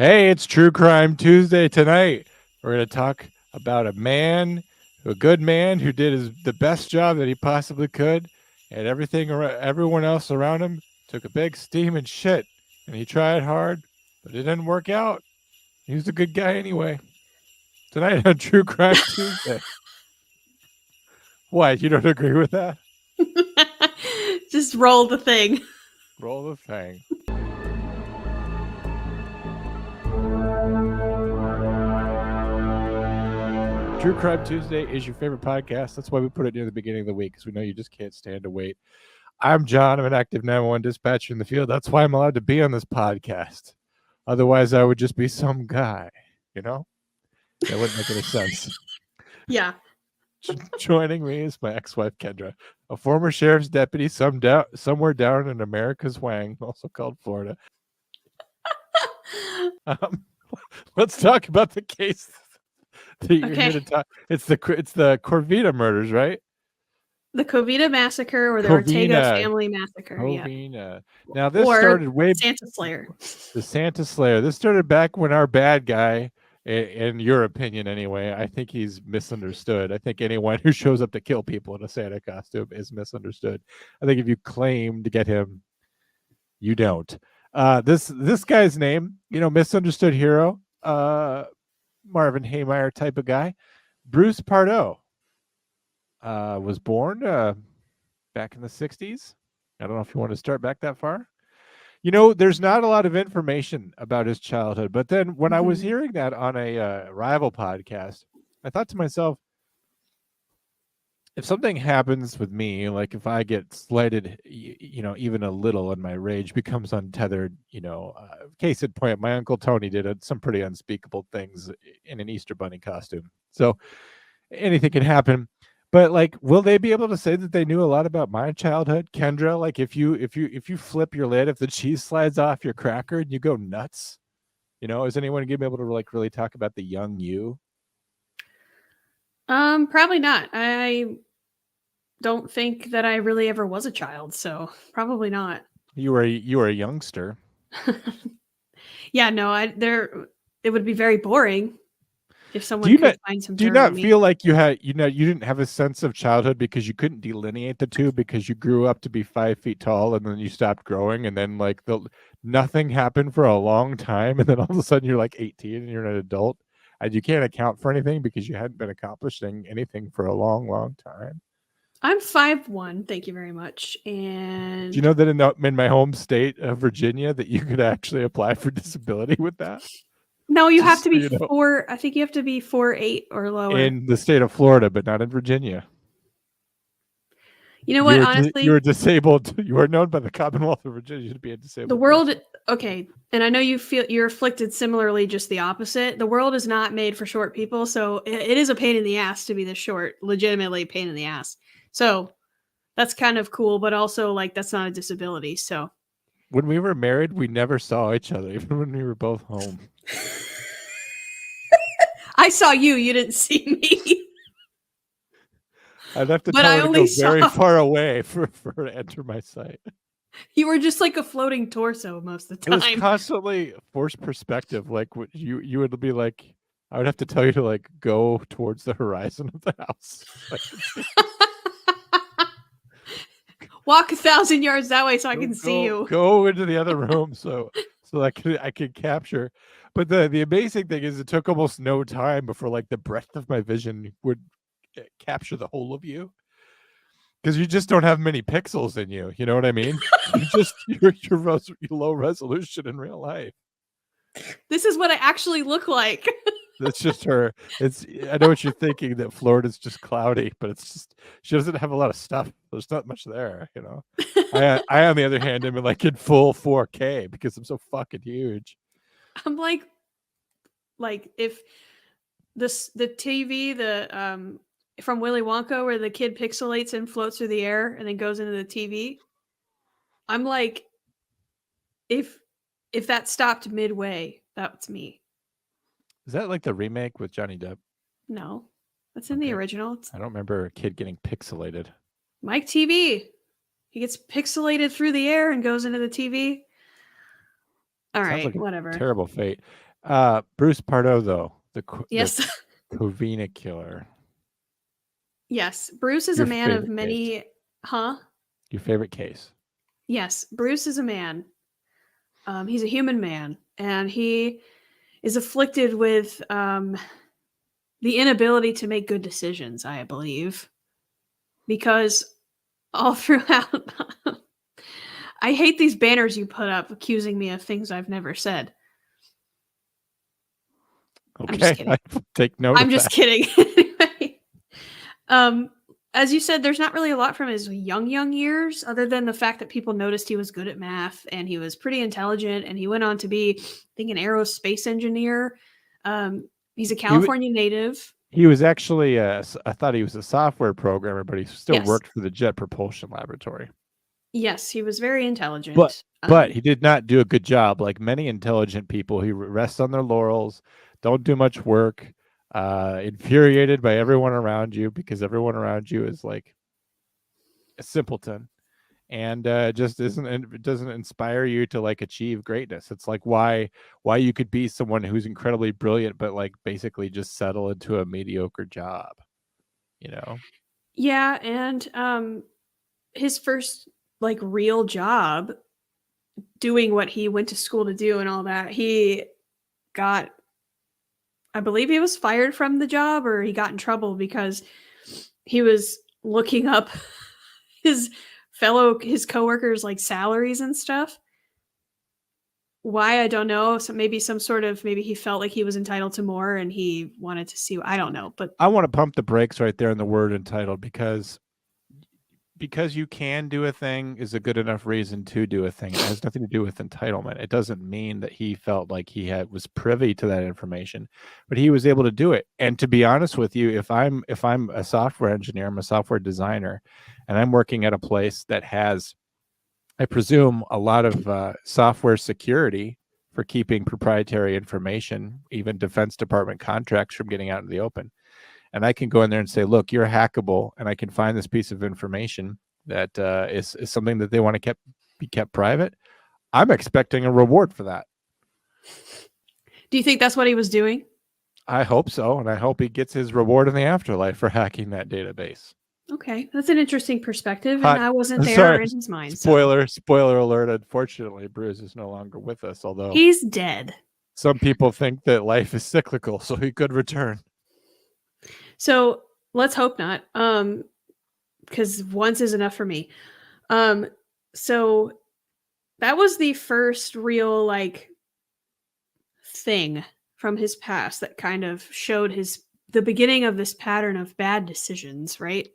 Hey, it's True Crime Tuesday tonight. We're going to talk about a good man who did the best job that he possibly could, and everyone else around him took a big steaming shit, and he tried hard, but it didn't work out. He was a good guy anyway. Tonight on True Crime Tuesday. What? You don't agree with that? Just roll the thing. Roll the thing. True Crime Tuesday is your favorite podcast. That's why we put it near the beginning of the week, because we know you just can't stand to wait. I'm John. I'm an active 911 dispatcher in the field. That's why I'm allowed to be on this podcast. Otherwise, I would just be some guy, you know? That wouldn't make any sense. Yeah. Joining me is my ex-wife, Kendra, a former sheriff's deputy somewhere down in America's Wang, also called Florida. Let's talk about the case that you're here to talk. It's the Covina murders, right? The Covina Massacre or the Ortega family massacre. Covina. Yeah. Now this started way Santa Slayer. The Santa Slayer. This started back when our bad guy, in your opinion anyway, I think he's misunderstood. I think anyone who shows up to kill people in a Santa costume is misunderstood. I think if you claim to get him, you don't. This guy's name, misunderstood hero, Marvin Haymeyer type of guy, Bruce Pardo, was born back in the 60s. I don't know if you want to start back that far. There's not a lot of information about his childhood, but then when I was hearing that on a rival podcast, I thought to myself, if something happens with me, like if I get slighted, even a little, and my rage becomes untethered, case in point, my Uncle Tony did some pretty unspeakable things in an Easter Bunny costume. So anything can happen. But like, will they be able to say that they knew a lot about my childhood, Kendra? Like, if you flip your lid, if the cheese slides off your cracker and you go nuts, is anyone gonna be able to like really talk about the young you? Probably not. I don't think that I really ever was a child, so probably not. You were a youngster. Yeah, no, it would be very boring if someone could find some. Do you not feel like you didn't have a sense of childhood because you couldn't delineate the two, because you grew up to be 5 feet tall and then you stopped growing, and then like nothing happened for a long time, and then all of a sudden you're like 18 and you're an adult, and you can't account for anything because you hadn't been accomplishing anything for a long, long time? I'm 5'1", thank you very much. And do you know that in my home state of Virginia that you could actually apply for disability with that? No, you have to be 4. I think you have to be 4'8" or lower in the state of Florida, but not in Virginia. You know what? Honestly, you were disabled. You are known by the Commonwealth of Virginia to be a disabled. The world, person. Okay, and I know you're afflicted similarly, just the opposite. The world is not made for short people, so it is a pain in the ass to be this short. Legitimately, a pain in the ass. So that's kind of cool, but also like that's not a disability. So when we were married, we never saw each other, even when we were both home. I saw you. You didn't see me. I'd have to tell her to go very far away for her to enter my sight. You were just like a floating torso most of the time. It was constantly forced perspective. Like you would be like, I would have to tell you to like go towards the horizon of the house. Walk 1,000 yards that way so I can see you. Go into the other room so I could capture. But the amazing thing is it took almost no time before like the breadth of my vision would capture the whole of you, because you just don't have many pixels in you. You know what I mean? you're low resolution in real life. This is what I actually look like. That's just her. I know what you're thinking, that Florida's just cloudy, but it's just she doesn't have a lot of stuff. There's not much there, I on the other hand am like in full 4K because I'm so fucking huge. I'm like if the TV from Willy Wonka where the kid pixelates and floats through the air and then goes into the TV. I'm like, if that stopped midway, that's me. Is that like the remake with Johnny Depp? No, that's in the original. I don't remember a kid getting pixelated. Mike TV. He gets pixelated through the air and goes into the TV. All Sounds right, like a whatever. terrible fate. Bruce Pardo, though, the Yes. Covina killer. Yes. Bruce is a Your man of favorite case. many. Huh? Your favorite case. Yes. Bruce is a man. He's a human man, and he is afflicted with the inability to make good decisions, I believe, because all throughout. I hate these banners you put up accusing me of things I've never said. I'm just Okay, kidding. I take note I'm of just that. kidding. Anyway, um, as you said, there's not really a lot from his young years, other than the fact that people noticed he was good at math and he was pretty intelligent, and he went on to be, I think, an aerospace engineer. He's a He w- California native. he was actually I thought he was a software programmer, but he still Yes, worked for the Jet Propulsion Laboratory. yes, he was very But intelligent. but he did not do a good job. Like many intelligent people, he rests on their laurels, don't do much work, infuriated by everyone around you because everyone around you is like a simpleton and just isn't it doesn't inspire you to like achieve greatness. It's like why you could be someone who's incredibly brilliant but like basically just settle into a mediocre job, you know? Yeah, and his first like real job doing what he went to school to do and all that, he got, I believe he was fired from the job or he got in trouble because he was looking up his his coworkers like salaries and stuff. Why, I don't know. So maybe some sort of, maybe he felt like he was entitled to more and he wanted to see, I don't know, but I want to pump the brakes right there in the word entitled because you can do a thing is a good enough reason to do a thing. It has nothing to do with entitlement. It doesn't mean that he felt like he was privy to that information, but he was able to do it. And to be honest with you, if I'm a software engineer, I'm a software designer, and I'm working at a place that has, I presume, a lot of software security for keeping proprietary information, even Defense Department contracts, from getting out in the open, and I can go in there and say, look, you're hackable, and I can find this piece of information that is something that they want to be kept private. I'm expecting a reward for that. do you think that's what he was doing? I hope so, and I hope he gets his reward in the afterlife for hacking that database. Okay, that's an interesting perspective, and Hot, I wasn't there sorry, in his mind, so spoiler alert. Unfortunately, Bruce is no longer with us, although he's dead. some people think that life is cyclical, so he could return. So let's hope not. Because once is enough for me. Um, so that was the first real like thing from his past that kind of showed the beginning of this pattern of bad decisions, right?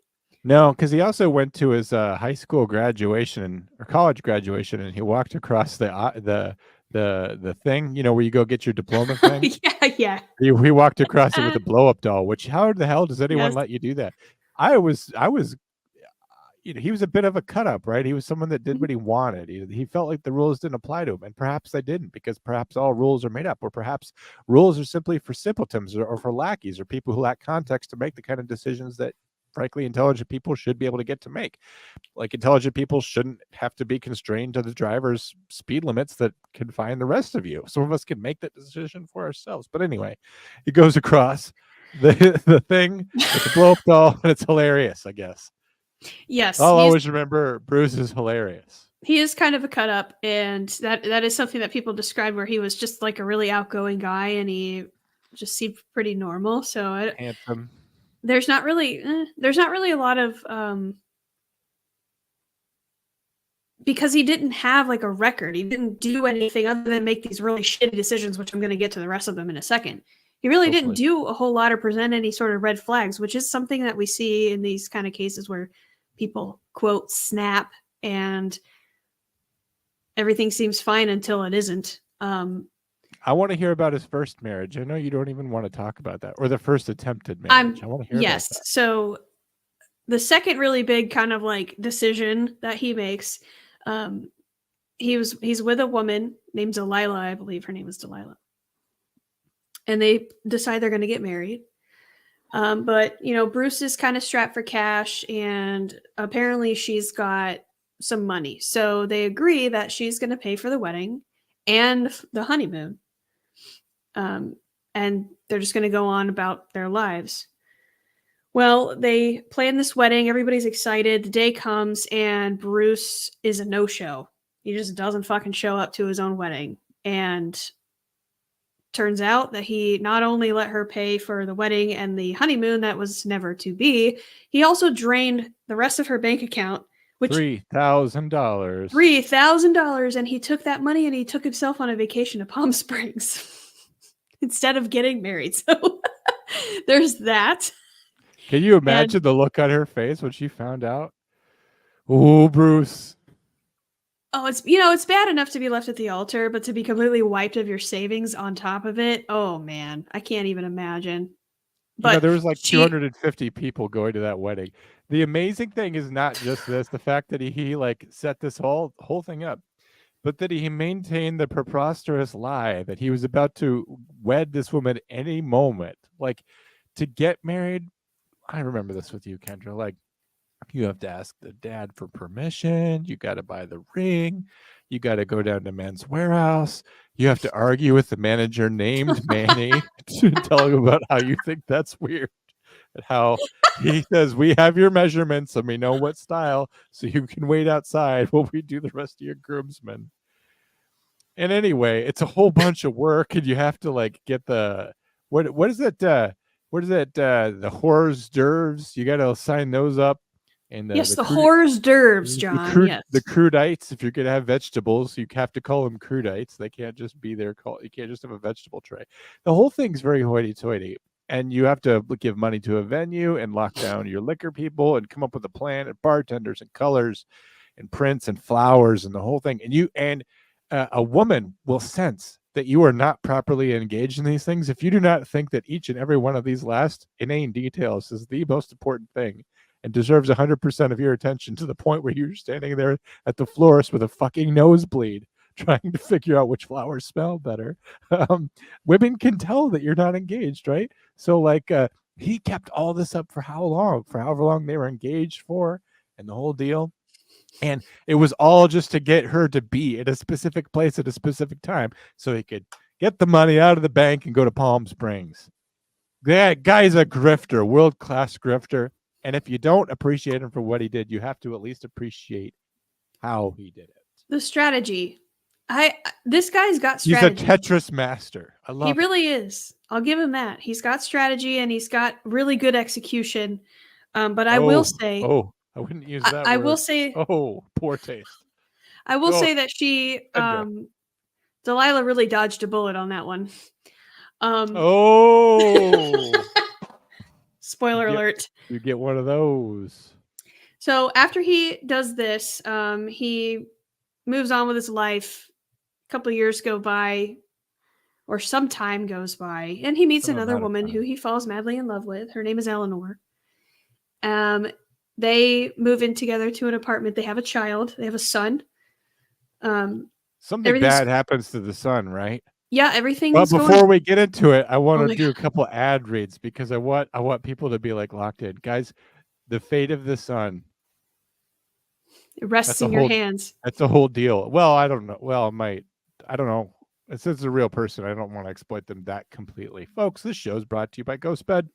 No, because he also went to his high school graduation or college graduation, and he walked across the thing, where you go get your diploma thing. Yeah, yeah. He walked across it with a blow up doll. Which how the hell does anyone Yes. let you do that? I was, he was a bit of a cut up, right? He was someone that did Mhm. what he wanted. He felt like the rules didn't apply to him, and perhaps they didn't, because perhaps all rules are made up, or perhaps rules are simply for simpletons or for lackeys or people who lack context to make the kind of decisions that frankly intelligent people should be able to get to make. Like intelligent people shouldn't have to be constrained to the driver's speed limits that confine the rest of you. Some of us can make that decision for ourselves. But anyway, he goes across the thing with the blow up doll, and it's hilarious, I guess. Yes, I'll always remember Bruce is hilarious. he is kind of a cut up, and that is something that people described where he was just like a really outgoing guy, and he just seemed pretty normal. So Handsome. there's not really a lot of because he didn't have like a record. He didn't do anything other than make these really shitty decisions, which I'm going to get to the rest of them in a second. He really didn't Hopefully. do a whole lot or present any sort of red flags, which is something that we see in these kind of cases where people quote snap and everything seems fine until it isn't. I want to hear about his first marriage. I know you don't even want to talk about that, or the first attempted I'm marriage. I want to hear about yes. that. So the second really big kind of like decision that he makes, um, he's with a woman named Delilah, I believe her name is Delilah, and they decide they're going to get married. But Bruce is kind of strapped for cash, and apparently she's got some money, so they agree that she's going to pay for the wedding, and the honeymoon. And they're just going to go on about their lives. Well, they plan this wedding. Everybody's excited. The day comes, and Bruce is a no-show. He just doesn't fucking show up to his own wedding. And turns out that he not only let her pay for the wedding and the honeymoon that was never to be, he also drained the rest of her bank account, which $3,000. $3,000, and he took that money and he took himself on a vacation to Palm Springs instead of getting married. So there's that. Can you imagine the look on her face when she found out? Oh, Bruce. Oh, it's bad enough to be left at the altar, but to be completely wiped of your savings on top of it, oh man, I can't even imagine. But there was like 250 people going to that wedding. The amazing thing is not just this, the fact that he like set this whole thing up, but that he maintained the preposterous lie that he was about to wed this woman any moment. Like, to get married, I remember this with you, Kendra, like, you have to ask the dad for permission. You got to buy the ring. You got to go down to Men's Warehouse. You have to argue with the manager named Manny to tell him about how you think that's weird. And how he says, we have your measurements and we know what style, so you can wait outside while we do the rest of your groomsmen. And anyway, it's a whole bunch of work, and you have to like get the what is it? What is it? The hors d'oeuvres. You got to sign those up. And yes, the hors d'oeuvres, John. Yes, the crudites. If you're gonna have vegetables, you have to call them crudites. They can't just be there. You can't just have a vegetable tray. The whole thing's very hoity-toity, and you have to give money to a venue and lock down your liquor people and come up with a plan and bartenders and colors and prints and flowers and the whole thing. And a woman will sense that you are not properly engaged in these things if you do not think that each and every one of these last inane details is the most important thing and deserves 100% of your attention, to the point where you're standing there at the florist with a fucking nosebleed trying to figure out which flowers smell better. Women can tell that you're not engaged, right? So like he kept all this up for how long? For however long they were engaged for, and the whole deal. And it was all just to get her to be at a specific place at a specific time so he could get the money out of the bank and go to Palm Springs. That guy's a grifter, world-class grifter. And if you don't appreciate him for what he did, you have to at least appreciate how he did it. The strategy. This guy's got strategy. He's a Tetris master. I love He really is. I'll give him that. He's got strategy and he's got really good execution. But I will say... Oh, I wouldn't use that word. I will say... Oh, poor taste. I will say that she... Delilah really dodged a bullet on that one. Spoiler alert. You get one of those. So after he does this, he moves on with his life. A couple of years go by, or some time goes by, and he meets another woman who he falls madly in love with. Her name is Eleanor. They move in together to an apartment. They have a child. They have a son. Something bad happens to the son, right? Yeah, everything. Well, before we get into it, I want to do a couple ad reads because I want people to be like locked in. Guys, the fate of the son. It rests in your hands. That's a whole deal. Well, I don't know. Well, it might. I don't know. Since it's a real person, I don't want to exploit them that completely. Folks, this show is brought to you by GhostBed.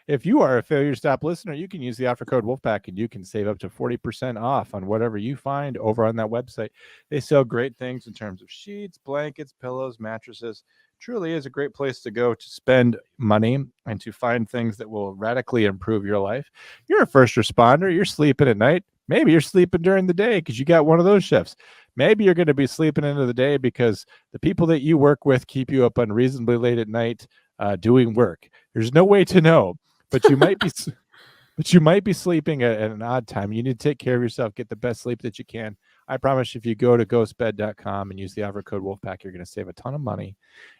If you are a Failure Stop listener, you can use the offer code Wolfpack and you can save up to 40% off on whatever you find over on that website. They sell great things in terms of sheets, blankets, pillows, mattresses. Truly is a great place to go to spend money and to find things that will radically improve your life. You're a first responder. You're sleeping at night. Maybe you're sleeping during the day because you got one of those shifts. Maybe you're going to be sleeping into the day because the people that you work with keep you up unreasonably late at night doing work. There's no way to know, but you might be but you might be sleeping at an odd time. You need to take care of yourself, get the best sleep that you can. I promise if you go to ghostbed.com and use the offer code Wolfpack, you're going to save a ton of money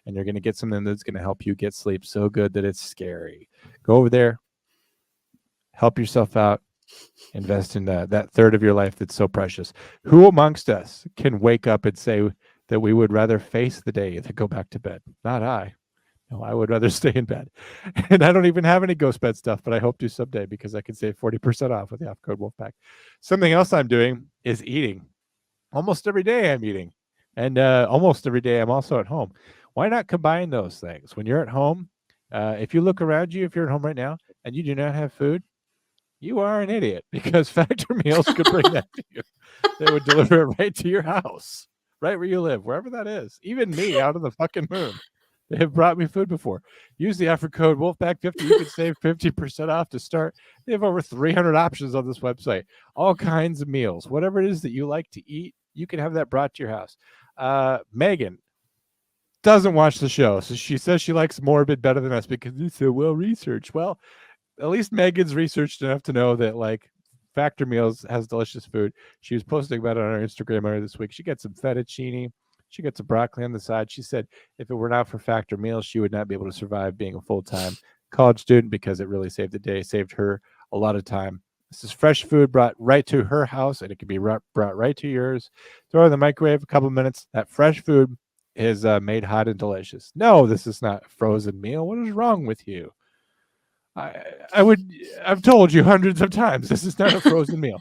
and you're going to get something that's going to help you get sleep so good that it's scary. Go over there, help yourself out. Invest in that third of your life that's so precious. Who amongst us can wake up and say that we would rather face the day than go back to bed? Not I. No, I would rather stay in bed. And I don't even have any ghost bed stuff, but I hope to someday because I can save 40% off with the off code Wolfpack. Something else I'm doing is eating. Almost every day I'm eating. And almost every day I'm also at home. Why not combine those things? When you're at home, if you look around you, if you're at home right now and you do not have food, you are an idiot because Factor Meals could bring that to you. They would deliver it right to your house, right where you live, wherever that is. Even me out of the fucking moon. They have brought me food before. Use the offer code Wolfpack50. You can save 50% off to start. They have over 300 options on this website. All kinds of meals. Whatever it is that you like to eat, you can have that brought to your house. Megan doesn't watch the show, so she says she likes Morbid better than us because it's so well researched. Well, at least Megan's researched enough to know that like Factor Meals has delicious food. She was posting about it on her Instagram earlier this week. She got some fettuccine. She got some broccoli on the side. She said if it were not for Factor Meals, she would not be able to survive being a full-time college student because it really saved the day, saved her a lot of time. This is fresh food brought right to her house, and it can be brought right to yours. Throw it in the microwave a couple minutes. That fresh food is made hot and delicious. No, this is not a frozen meal. What is wrong with you? I've told you hundreds of times, this is not a frozen meal.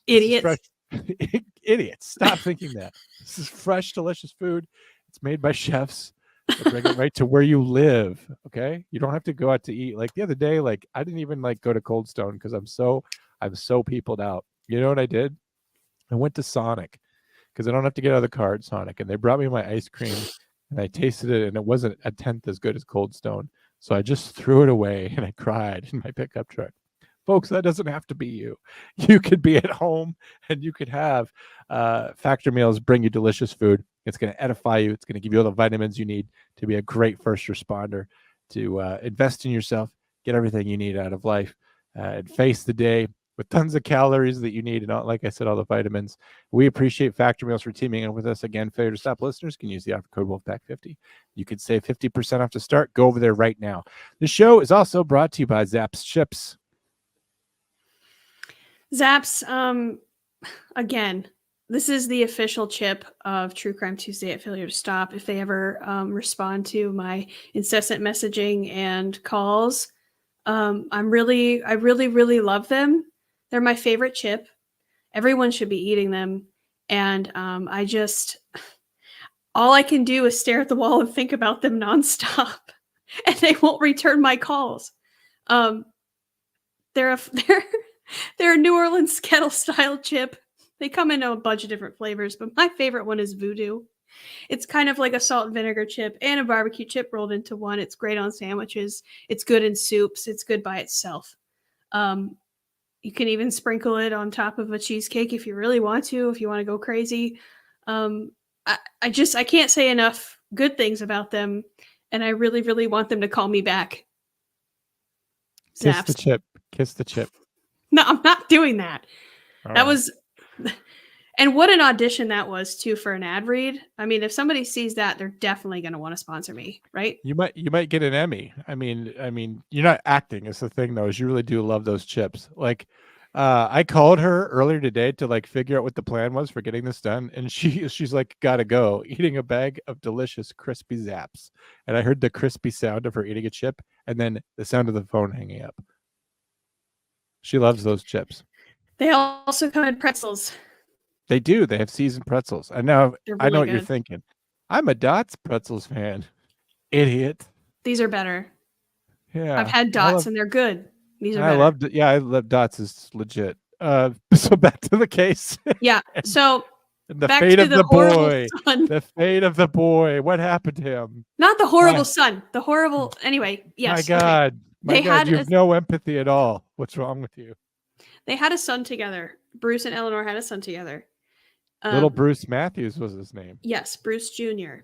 This is fresh. Idiots. Idiots. Stop thinking that. This is fresh, delicious food. It's made by chefs. They bring it right to where you live. Okay. You don't have to go out to eat. Like the other day, like I didn't even like go to Cold Stone because I'm so peopled out. You know what I did? I went to Sonic because I don't have to get out of the car at Sonic. And they brought me my ice cream and I tasted it and it wasn't a tenth as good as Cold Stone. So I just threw it away and I cried in my pickup truck. Folks, that doesn't have to be you. You could be at home and you could have Factor Meals bring you delicious food. It's going to edify you. It's going to give you all the vitamins you need to be a great first responder, to invest in yourself, get everything you need out of life, and face the day with tons of calories that you need and all, like I said, all the vitamins. We appreciate Factor Meals for teaming up with us. Again, failure to stop listeners can use the offer code Wolfpack50. You can save 50% off to start. Go over there right now. The show is also brought to you by Zapp's Chips. Zapp's, again, this is the official chip of True Crime Tuesday at Failure to Stop. If they ever respond to my incessant messaging and calls, I really, really love them. They're my favorite chip. Everyone should be eating them. And all I can do is stare at the wall and think about them nonstop. And they won't return my calls. They're a New Orleans kettle style chip. They come in a bunch of different flavors, but my favorite one is Voodoo. It's kind of like a salt and vinegar chip and a barbecue chip rolled into one. It's great on sandwiches. It's good in soups. It's good by itself. You can even sprinkle it on top of a cheesecake if you really want to, if you want to go crazy. I can't say enough good things about them, and I really, really want them to call me back. Kiss the chip. Kiss the chip. No, I'm not doing that. All that right. was, and what an audition that was too for an ad read. I mean, if somebody sees that, they're definitely going to want to sponsor me, right? You might get an Emmy. I mean, you're not acting. It's the thing though, is you really do love those chips. Like, I called her earlier today to like figure out what the plan was for getting this done, and she's like, gotta go, eating a bag of delicious crispy Zaps, and I heard the crispy sound of her eating a chip, and then the sound of the phone hanging up. She loves those chips. They also come in pretzels. They do. They have seasoned pretzels. And now They're I know really what you're good. thinking. I'm a Dots pretzels fan. Idiot. These are better. Yeah. I've had Dots and they're good. These are I better. loved it. Yeah, I love Dots is legit. So back to the case. Yeah. So the back fate to of the the horrible boy. son. The fate of the boy. What happened to him? Not the horrible son. The horrible. Anyway, yes. My God. Okay. My God, you have no empathy at all. What's wrong with you? They had a son together. Bruce and Eleanor had a son together. Little Bruce Matthews was his name. Yes, Bruce Jr.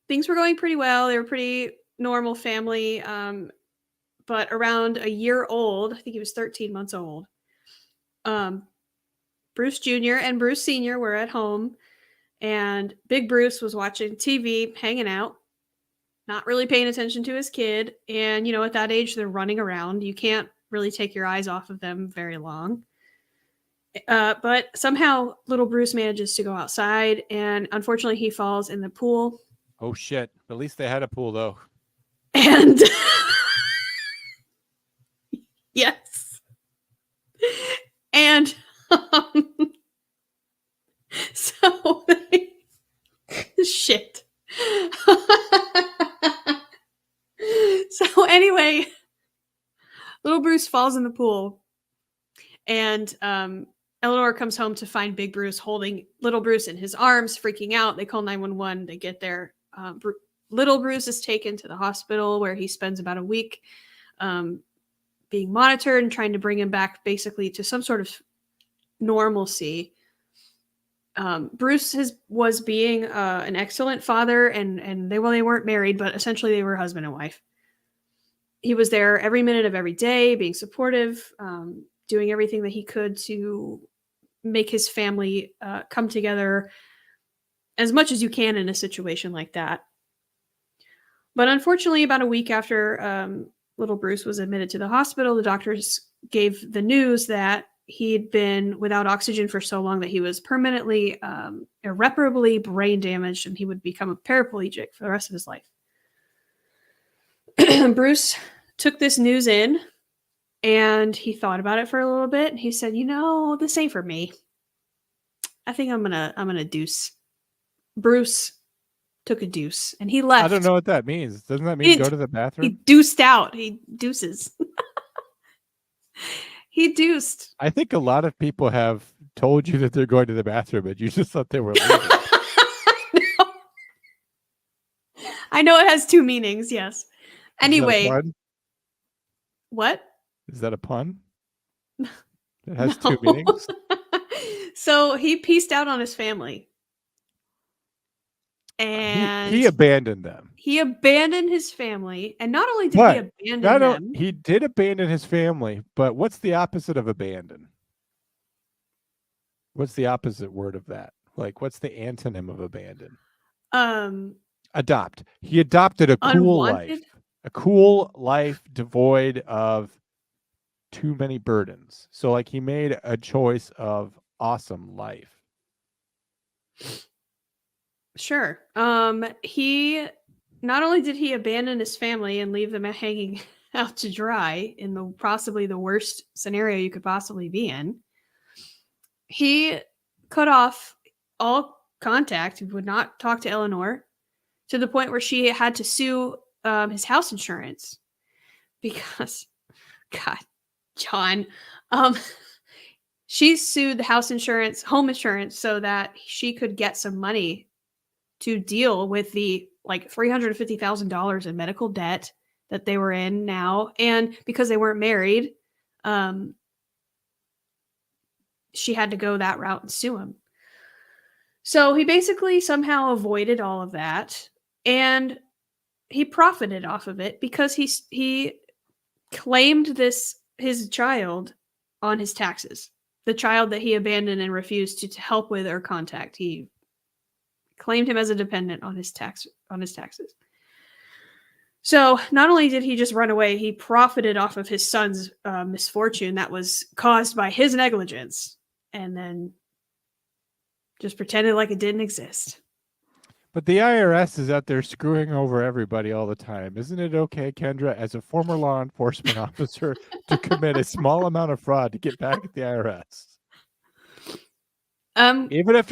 Things were going pretty well. They were pretty normal family. But around a year old, I think he was 13 months old, Bruce Jr. and Bruce Sr. were at home, and Big Bruce was watching TV, hanging out, not really paying attention to his kid. And, you know, at that age, they're running around. You can't really take your eyes off of them very long. But somehow little Bruce manages to go outside, and unfortunately he falls in the pool. Oh, shit. At least they had a pool, though. And yes. And so Shit. So anyway, little Bruce falls in the pool, and Eleanor comes home to find Big Bruce holding little Bruce in his arms, freaking out. They call 911. They get there. Little Bruce is taken to the hospital, where he spends about a week being monitored and trying to bring him back basically to some sort of normalcy. Bruce was being an excellent father, and they weren't married, but essentially they were husband and wife. He was there every minute of every day, being supportive, doing everything that he could to make his family come together as much as you can in a situation like that. But unfortunately, about a week after little Bruce was admitted to the hospital, the doctors gave the news that he'd been without oxygen for so long that he was permanently, irreparably brain damaged, and he would become a paraplegic for the rest of his life. Bruce took this news in, and he thought about it for a little bit, and he said, this ain't for me. I think I'm gonna deuce. Bruce took a deuce, and he left. I don't know what that means. Doesn't that mean go to the bathroom? He deuced out. He deuces. He deuced. I think a lot of people have told you that they're going to the bathroom, but you just thought they were leaving. No. I know it has two meanings, yes. Anyway. Is that a pun? What? Is that a pun? It has two meanings? So he pieced out on his family. And he abandoned them. He abandoned his family. And not only did he abandon them. He did abandon his family, but what's the opposite of abandon? What's the opposite word of that? Like, what's the antonym of abandon? Adopt. He adopted a cool life. A cool life devoid of too many burdens. So like he made a choice of awesome life. Sure. He not only did he abandon his family and leave them hanging out to dry in possibly the worst scenario you could possibly be in, he cut off all contact. He would not talk to Eleanor, to the point where she had to sue his house insurance because, God, John, she sued the home insurance, so that she could get some money to deal with the $350,000 in medical debt that they were in now. And because they weren't married, she had to go that route and sue him. So he basically somehow avoided all of that, and he profited off of it because he claimed his child on his taxes. The child that he abandoned and refused to help with or contact. He claimed him as a dependent on his taxes. So not only did he just run away, he profited off of his son's misfortune that was caused by his negligence, and then just pretended like it didn't exist. But the IRS is out there screwing over everybody all the time. Isn't it okay, Kendra, as a former law enforcement officer, to commit a small amount of fraud to get back at the IRS? Even if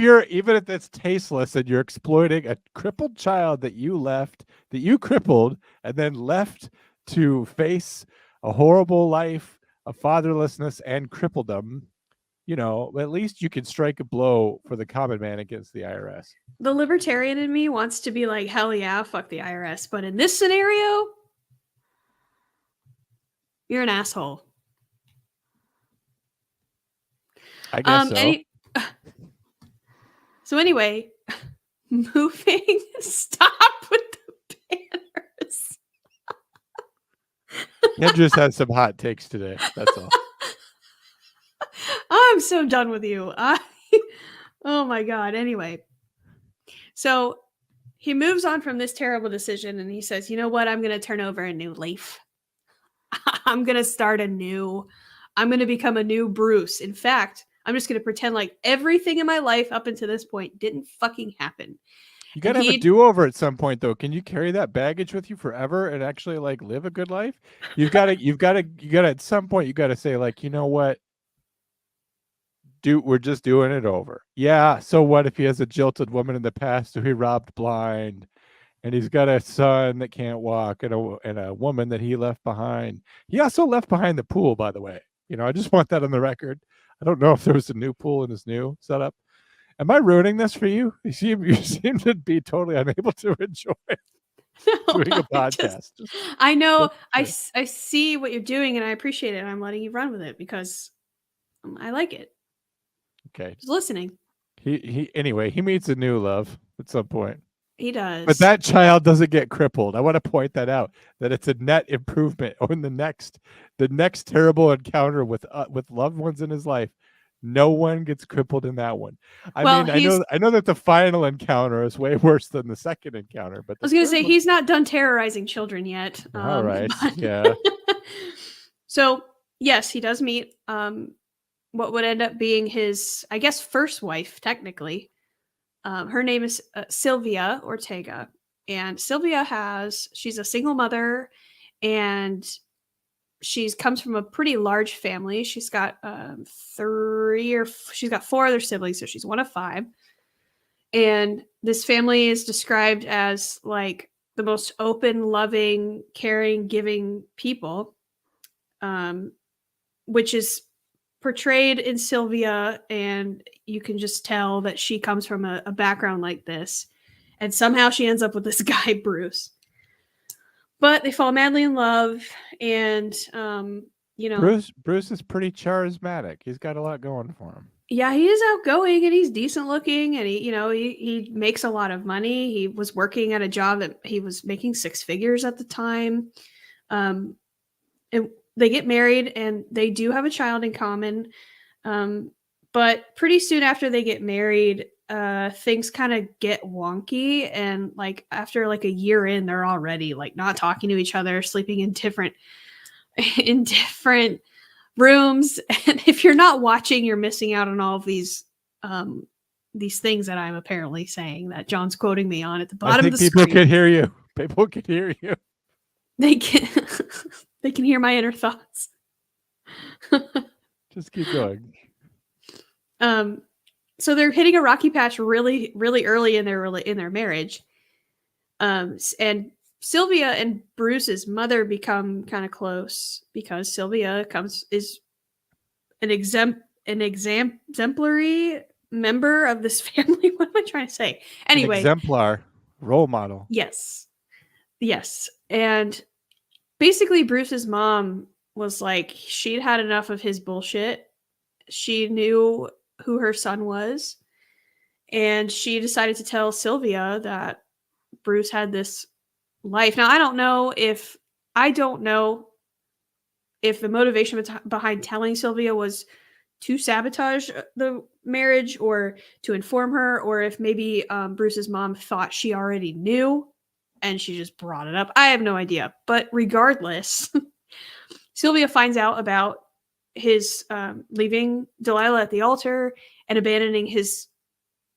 it's tasteless and you're exploiting a crippled child that you crippled and then left to face a horrible life of fatherlessness and crippledom, at least you can strike a blow for the common man against the IRS. The libertarian in me wants to be like, hell yeah, fuck the IRS. But in this scenario, you're an asshole. I guess so. So anyway, moving, stop with the banners. Ken just has some hot takes today. That's all. I'm so done with you. Oh my God. Anyway, so he moves on from this terrible decision, and he says, you know what? I'm going to turn over a new leaf. I'm going to start anew. I'm going to become a new Bruce. In fact, I'm just going to pretend like everything in my life up until this point didn't fucking happen. You got to have a do-over at some point, though. Can you carry that baggage with you forever and actually live a good life? You've got to at some point, you got to say, you know what? we're just doing it over. Yeah. So what if he has a jilted woman in the past who he robbed blind, and he's got a son that can't walk, and a woman that he left behind. He also left behind the pool, by the way. I just want that on the record. I don't know if there was a new pool in his new setup. Am I ruining this for you? You seem to be totally unable to enjoy doing a podcast. I know. I see what you're doing, and I appreciate it. And I'm letting you run with it because I like it. Okay. Just listening. Anyway, he meets a new love at some point. He does. But that child doesn't get crippled. I want to point that out, that it's a net improvement on the next terrible encounter with loved ones in his life. No one gets crippled in that one. I know that the final encounter is way worse than the second encounter. But I was going to say he's not done terrorizing children yet. All right. Yeah. So yes, he does meet what would end up being his, I guess, first wife, technically. Her name is Sylvia Ortega, and she's a single mother, and she comes from a pretty large family. She's got she's got 4 other siblings, so she's one of 5. And this family is described as like the most open, loving, caring, giving people, which is portrayed in Sylvia, and you can just tell that she comes from a background like this, and somehow she ends up with this guy Bruce. But they fall madly in love, and Bruce is pretty charismatic. He's got a lot going for him. Yeah, he is outgoing, and he's decent looking, and he makes a lot of money. He was working at a job that he was making 6 figures at the time. And they get married, and they do have a child in common. But pretty soon after they get married, things kind of get wonky. And like after like a year in, they're already like not talking to each other, sleeping in different rooms. And if you're not watching, you're missing out on all of these things that I'm apparently saying that John's quoting me on at the bottom of the people screen. Can hear you. People can hear you. They can hear my inner thoughts. Just keep going. So they're hitting a rocky patch really, really early in their marriage. And Sylvia and Bruce's mother become kind of close because Sylvia is an exemplary member of this family. What am I trying to say? Anyway, an exemplar role model. Yes. And basically Bruce's mom was like, she'd had enough of his bullshit. She knew who her son was, and she decided to tell Sylvia that Bruce had this life. Now, I don't know if the motivation behind telling Sylvia was to sabotage the marriage or to inform her, or if maybe Bruce's mom thought she already knew and she just brought it up. I have no idea. But regardless, Sylvia finds out about his leaving Delilah at the altar and abandoning his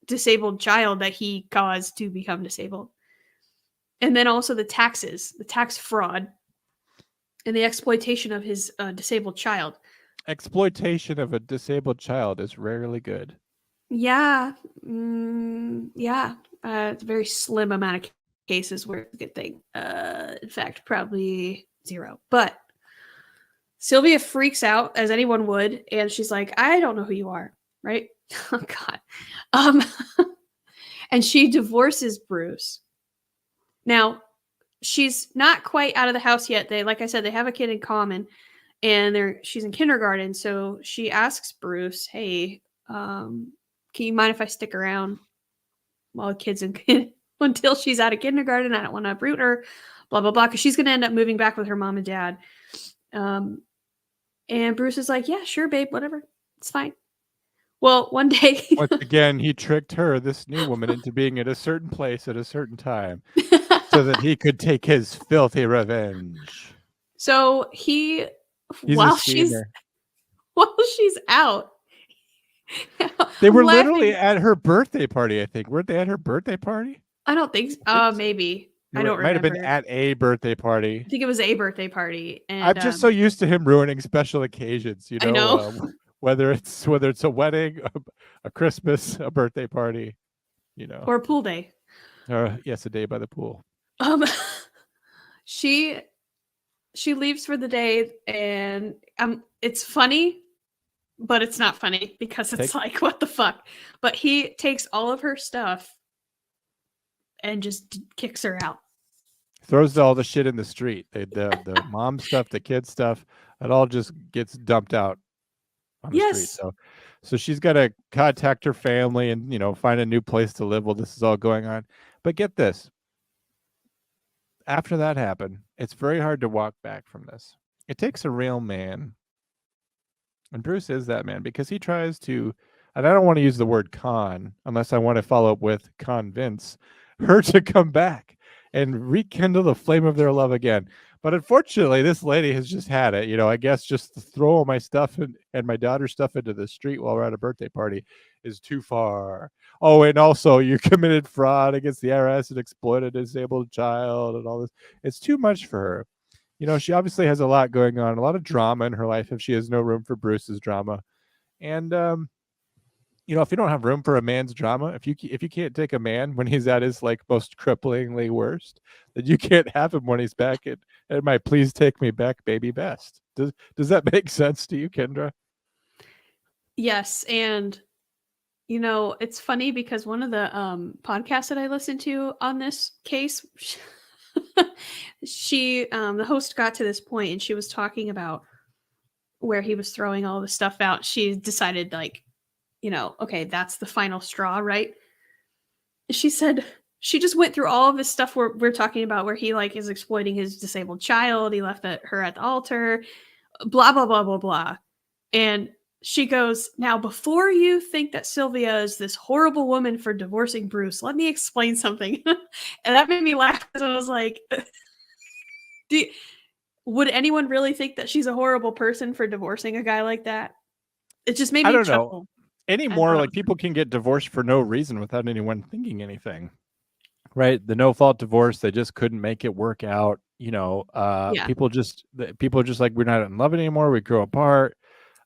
disabled child that he caused to become disabled. And then also the tax fraud, and the exploitation of his disabled child. Exploitation of a disabled child is rarely good. Yeah. Yeah. It's a very slim amount of cases where it's a good thing. In fact, probably 0. But Sylvia freaks out, as anyone would, and she's like, I don't know who you are, right? Oh, God. And she divorces Bruce. Now, she's not quite out of the house yet. Like I said, they have a kid in common, and she's in kindergarten. So she asks Bruce, hey, can you mind if I stick around while the kid's until she's out of kindergarten? I don't want to uproot her, blah, blah, blah, because she's going to end up moving back with her mom and dad. And Bruce is like, yeah, sure, babe, whatever. It's fine. Well, one day... Once again, he tricked her, this new woman, into being at a certain place at a certain time so that he could take his filthy revenge. So while she's out... They were literally at her birthday party, I think. Weren't they at her birthday party? I don't think so. Maybe. I don't remember. It might have been at a birthday party. I think it was a birthday party. And I'm just so used to him ruining special occasions. I know. whether it's a wedding, a Christmas, a birthday party, you know, or pool day. or yes, a day by the pool. Um, she leaves for the day, and it's funny, but it's not funny because it's like, what the fuck? But he takes all of her stuff and just kicks her out. Throws all the shit in the street. The mom stuff, the kid stuff, it all just gets dumped out on the street. So she's got to contact her family and, you know, find a new place to live while this is all going on. But get this. After that happened, it's very hard to walk back from this. It takes a real man. And Bruce is that man because he tries to, and I don't want to use the word con unless I want to follow up with convince her to come back and rekindle the flame of their love again. But unfortunately, this lady has just had it. You know, I guess just to throw all my stuff and my daughter's stuff into the street while we're at a birthday party is too far. Oh, and also you committed fraud against the IRS and exploited a disabled child and all this. It's too much for her. You know, she obviously has a lot going on, a lot of drama in her life if she has no room for Bruce's drama. And, you know, if you don't have room for a man's drama, if you can't take a man when he's at his like most cripplingly worst, then you can't have him when he's back at my please take me back baby best. Does that make sense to you, Kendra? Yes, and you know, it's funny because one of the podcasts that I listened to on this case, the host got to this point and she was talking about where he was throwing all the stuff out. She decided, like, you know, okay, that's the final straw, right? She said she just went through all of this stuff we're talking about, where he like is exploiting his disabled child. He left her at the altar, blah, blah, blah, blah, blah. And she goes, now, before you think that Sylvia is this horrible woman for divorcing Bruce, let me explain something. And that made me laugh because I was like, would anyone really think that she's a horrible person for divorcing a guy like that? It just made me chuckle. Know. Anymore, like people can get divorced for no reason without anyone thinking anything. Right? The no-fault divorce, they just couldn't make it work out. You know, people just like, we're not in love anymore. We grew apart.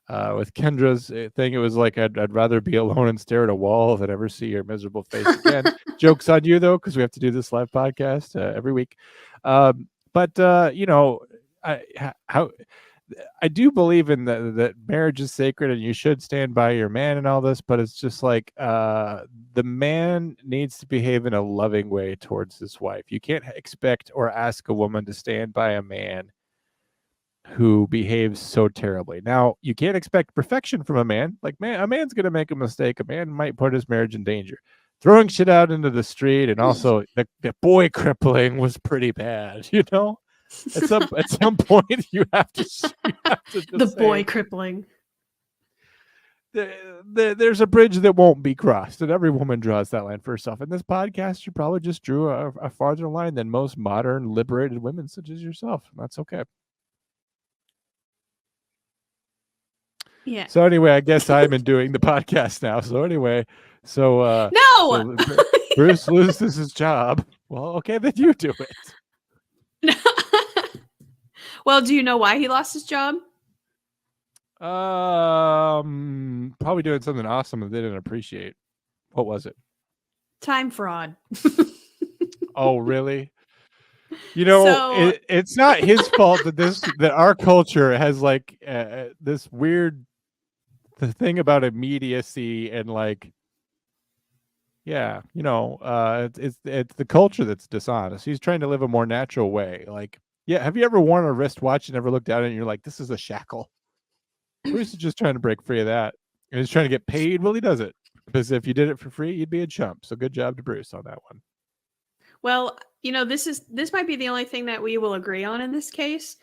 With Kendra's thing, it was like I'd rather be alone and stare at a wall than ever see your miserable face again. Joke's on you though, because we have to do this live podcast every week. But you know, I do believe in that marriage is sacred and you should stand by your man and all this, but it's just like the man needs to behave in a loving way towards his wife. You can't expect or ask a woman to stand by a man who behaves so terribly. Now, you can't expect perfection from a man. Like, a man's going to make a mistake. A man might put his marriage in danger. Throwing shit out into the street, and also the boy crippling was pretty bad, you know? At some point, you have to just the say, boy crippling. There's a bridge that won't be crossed, and every woman draws that line for herself. In this podcast, you probably just drew a farther line than most modern, liberated women, such as yourself. That's okay. Yeah. So anyway, I guess I'm doing the podcast now. So anyway, no, so Bruce loses his job. Well, okay, then you do it. Well, do you know why he lost his job? Probably doing something awesome that they didn't appreciate. What was it? Time fraud. Oh, really? You know, it's not his fault that our culture has like this weird thing about immediacy and like, yeah, you know, it's the culture that's dishonest. He's trying to live a more natural way. Like, yeah, have you ever worn a wristwatch and never looked at it and you're like, this is a shackle? Bruce is just trying to break free of that. And he's trying to get paid. Well, he does it because if you did it for free, you'd be a chump. So good job to Bruce on that one. Well, you know, this might be the only thing that we will agree on in this case.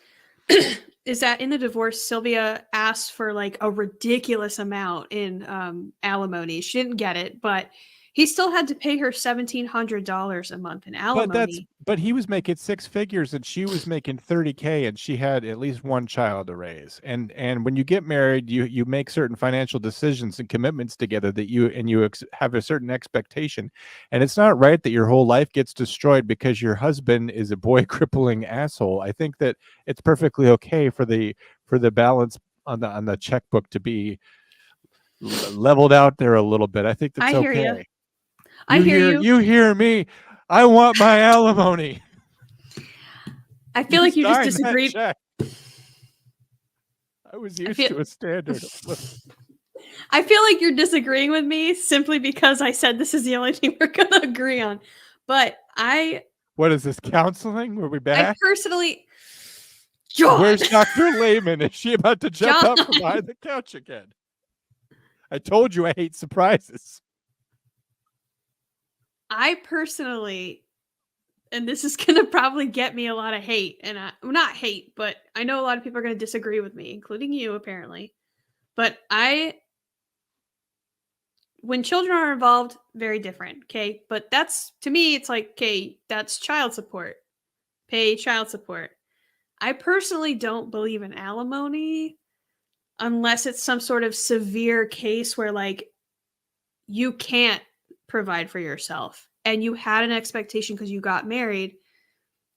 Is that in the divorce, Sylvia asked for like a ridiculous amount in alimony. She didn't get it, but he still had to pay her $1,700 a month in alimony. But he was making six figures and she was making $30,000 and she had at least one child to raise. And when you get married, you make certain financial decisions and commitments together that you have a certain expectation. And it's not right that your whole life gets destroyed because your husband is a boy crippling asshole. I think that it's perfectly okay for the balance on the checkbook to be leveled out there a little bit. I think that's I hear okay. you. I hear you. You hear me. I want my alimony. I feel like you just signed that disagreed. check. I was used to a standard. I feel like you're disagreeing with me simply because I said this is the only thing we're going to agree on. But what is this, counseling? Were we back? I personally, John. Where's Dr. Lehman? Is she about to jump up from behind the couch again? I told you I hate surprises. I personally, and this is going to probably get me a lot of hate, and not hate, but I know a lot of people are going to disagree with me, including you, apparently. But when children are involved, very different, okay? But that's, to me, it's like, okay, that's child support. Pay child support. I personally don't believe in alimony unless it's some sort of severe case where, like, you can't provide for yourself and you had an expectation because you got married,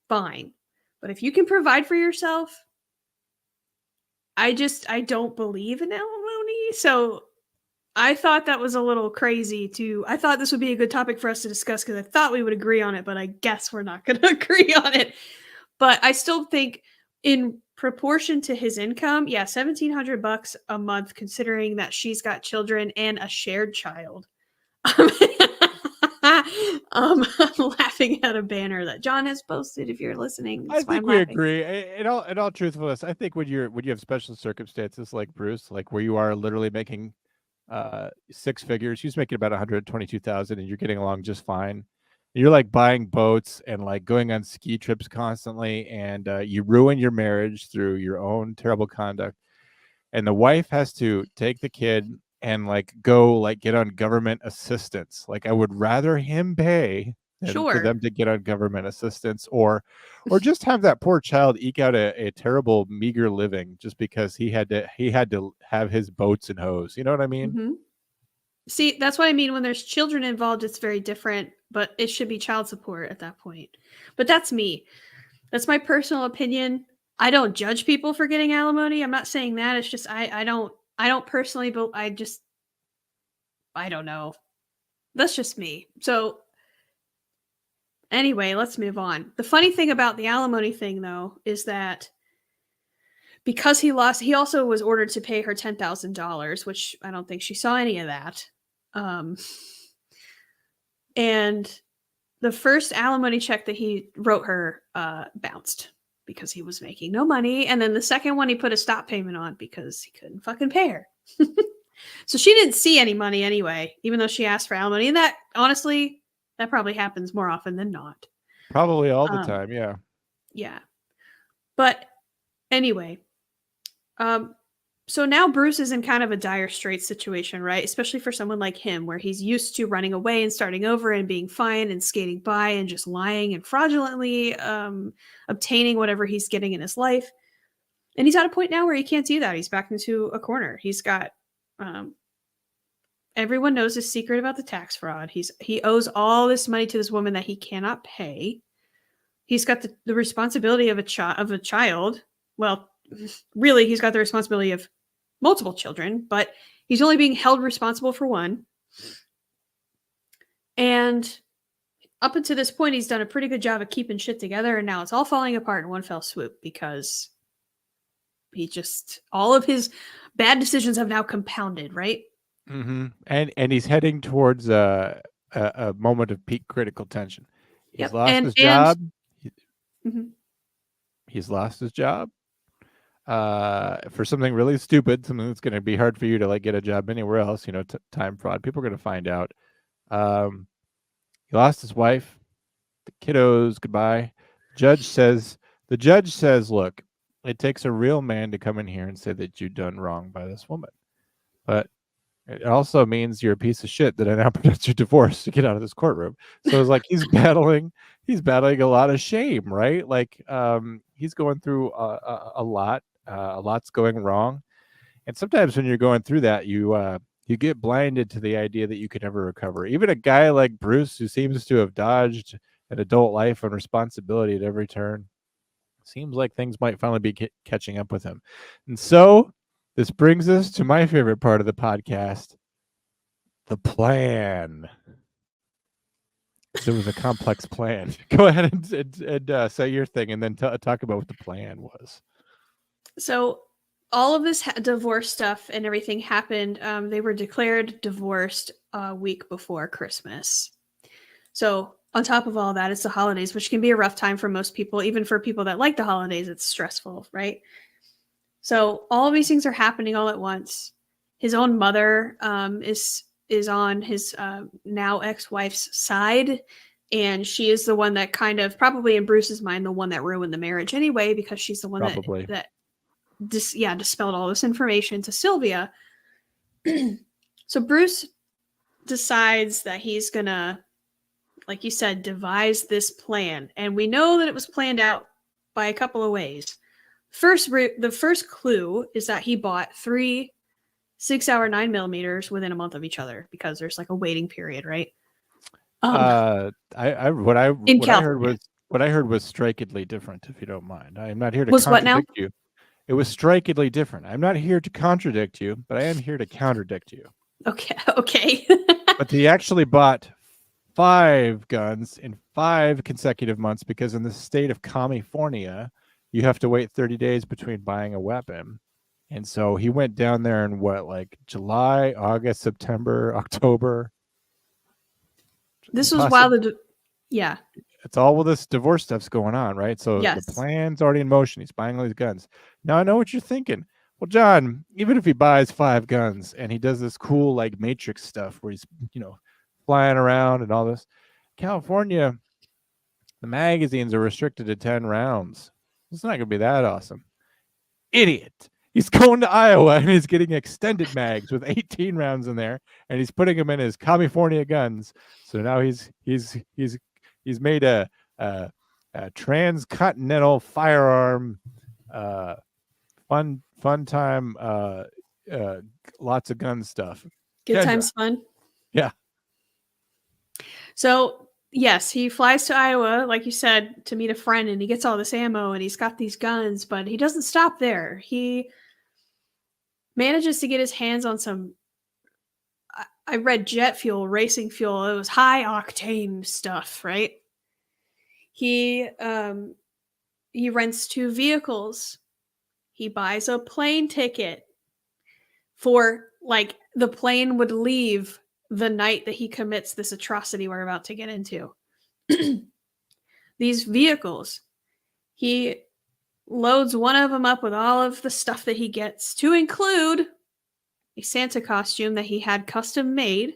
fine. But if you can provide for yourself, I don't believe in alimony. So I thought that was a little crazy I thought this would be a good topic for us to discuss because I thought we would agree on it, but I guess we're not going to agree on it. But I still think in proportion to his income, yeah, $1,700 a month, considering that she's got children and a shared child. I'm laughing at a banner that John has posted. If you're listening, I think we agree. In all truthfulness, I think when you have special circumstances like Bruce, like where you are literally making 6 figures, he's making about 122,000, and you're getting along just fine. You're like buying boats and like going on ski trips constantly, and you ruin your marriage through your own terrible conduct. And the wife has to take the kid and like go like get on government assistance. Like I would rather him pay than for them to get on government assistance, or just have that poor child eke out a terrible meager living just because he had to have his boats and hoes. You know what I mean? Mm-hmm. See, that's what I mean. When there's children involved, it's very different, but it should be child support at that point. But that's me. That's my personal opinion. I don't judge people for getting alimony. I'm not saying that. It's just I don't personally, but I don't know. That's just me. So anyway, let's move on. The funny thing about the alimony thing, though, is that because he lost, he also was ordered to pay her $10,000, which I don't think she saw any of that. And the first alimony check that he wrote her bounced because he was making no money. And then the second one he put a stop payment on because he couldn't fucking pay her. So she didn't see any money anyway, even though she asked for alimony. And that, honestly, that probably happens more often than not. Probably all the time, yeah. Yeah. But anyway, so now Bruce is in kind of a dire straits situation, right? Especially for someone like him, where he's used to running away and starting over and being fine and skating by and just lying and fraudulently obtaining whatever he's getting in his life. And he's at a point now where he can't do that. He's backed into a corner. He's got everyone knows his secret about the tax fraud. He owes all this money to this woman that he cannot pay. He's got the responsibility of a child. Well, really, he's got the responsibility of multiple children, but he's only being held responsible for one. And up until this point, he's done a pretty good job of keeping shit together, and now it's all falling apart in one fell swoop because all of his bad decisions have now compounded, right? Mm-hmm. And he's heading towards a moment of peak critical tension. He's lost his job. He's lost his job for something really stupid, something that's going to be hard for you to like get a job anywhere else. Time fraud. People are going to find out. He lost his wife, the kiddos. Goodbye. The judge says, look, it takes a real man to come in here and say that you've done wrong by this woman, but it also means you're a piece of shit that I now pronounce your divorce to get out of this courtroom. So it's like he's battling a lot of shame, right? Like he's going through a lot. A lot's going wrong, and sometimes when you're going through that, you get blinded to the idea that you can never recover. Even a guy like Bruce, who seems to have dodged an adult life and responsibility at every turn, seems like things might finally be catching up with him. And so This brings us to my favorite part of the podcast, the plan. Because it was a complex plan. Go ahead and say your thing, and then talk about what the plan was. So all of this divorce stuff and everything happened. They were declared divorced a week before Christmas. So on top of all that, it's the holidays, which can be a rough time for most people. Even for people that like the holidays, it's stressful, right? So all of these things are happening all at once. His own mother is on his now ex-wife's side, and she is the one that kind of, probably in Bruce's mind, the one that ruined the marriage anyway, because she's the one that dispelled all this information to Sylvia. So Bruce decides that he's gonna, like you said, devise this plan, and we know that it was planned out by a couple of ways. First, the first clue is that he bought 3 6-hour 9mm within a month of each other, because there's like a waiting period, right? What I heard was strikingly different. If you don't mind, I'm not here to contradict you. It was strikingly different. I'm not here to contradict you, but I am here to contradict you. Okay. But he actually bought 5 guns in 5 consecutive months, because in the state of California, you have to wait 30 days between buying a weapon. And so he went down there in July, August, September, October. This was while yeah. It's all with this divorce stuff's going on, right? So yes. The plan's already in motion. He's buying all these guns. Now I know what you're thinking. Well, John, even if he buys 5 guns and he does this cool like Matrix stuff where he's, flying around and all this, California, the magazines are restricted to 10 rounds. It's not going to be that awesome. Idiot. He's going to Iowa and he's getting extended mags with 18 rounds in there, and he's putting them in his California guns. So now he's made a transcontinental firearm, fun time, lots of gun stuff. Good times fun. Yeah. So yes, he flies to Iowa, like you said, to meet a friend, and he gets all this ammo and he's got these guns, but he doesn't stop there. He manages to get his hands on some, I read jet fuel, racing fuel. It was high octane stuff, right? He rents 2 vehicles. He buys a plane ticket for, like, the plane would leave the night that he commits this atrocity we're about to get into. These vehicles, he loads one of them up with all of the stuff that he gets, to include a Santa costume that he had custom made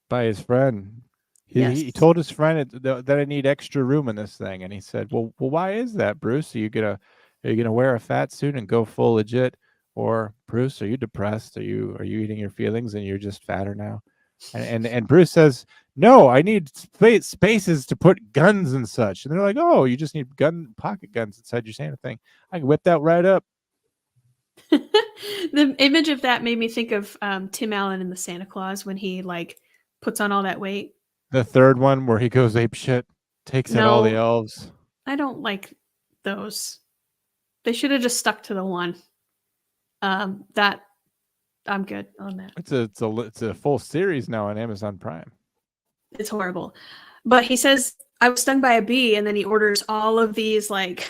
by his friend. He told his friend that I need extra room in this thing, and he said, "Well, why is that, Bruce? Are you gonna wear a fat suit and go full legit, or Bruce, are you depressed? Are you eating your feelings and you're just fatter now?" And Bruce says, "No, I need spaces to put guns and such." And they're like, "Oh, you just need pocket guns inside your Santa thing. I can whip that right up." The image of that made me think of Tim Allen in the Santa Claus, when he like puts on all that weight. The third one where he goes ape shit, takes out all the elves. I don't like those. They should have just stuck to the one. That I'm good on that. It's a full series now on Amazon Prime. It's horrible. But he says, "I was stung by a bee," and then he orders all of these like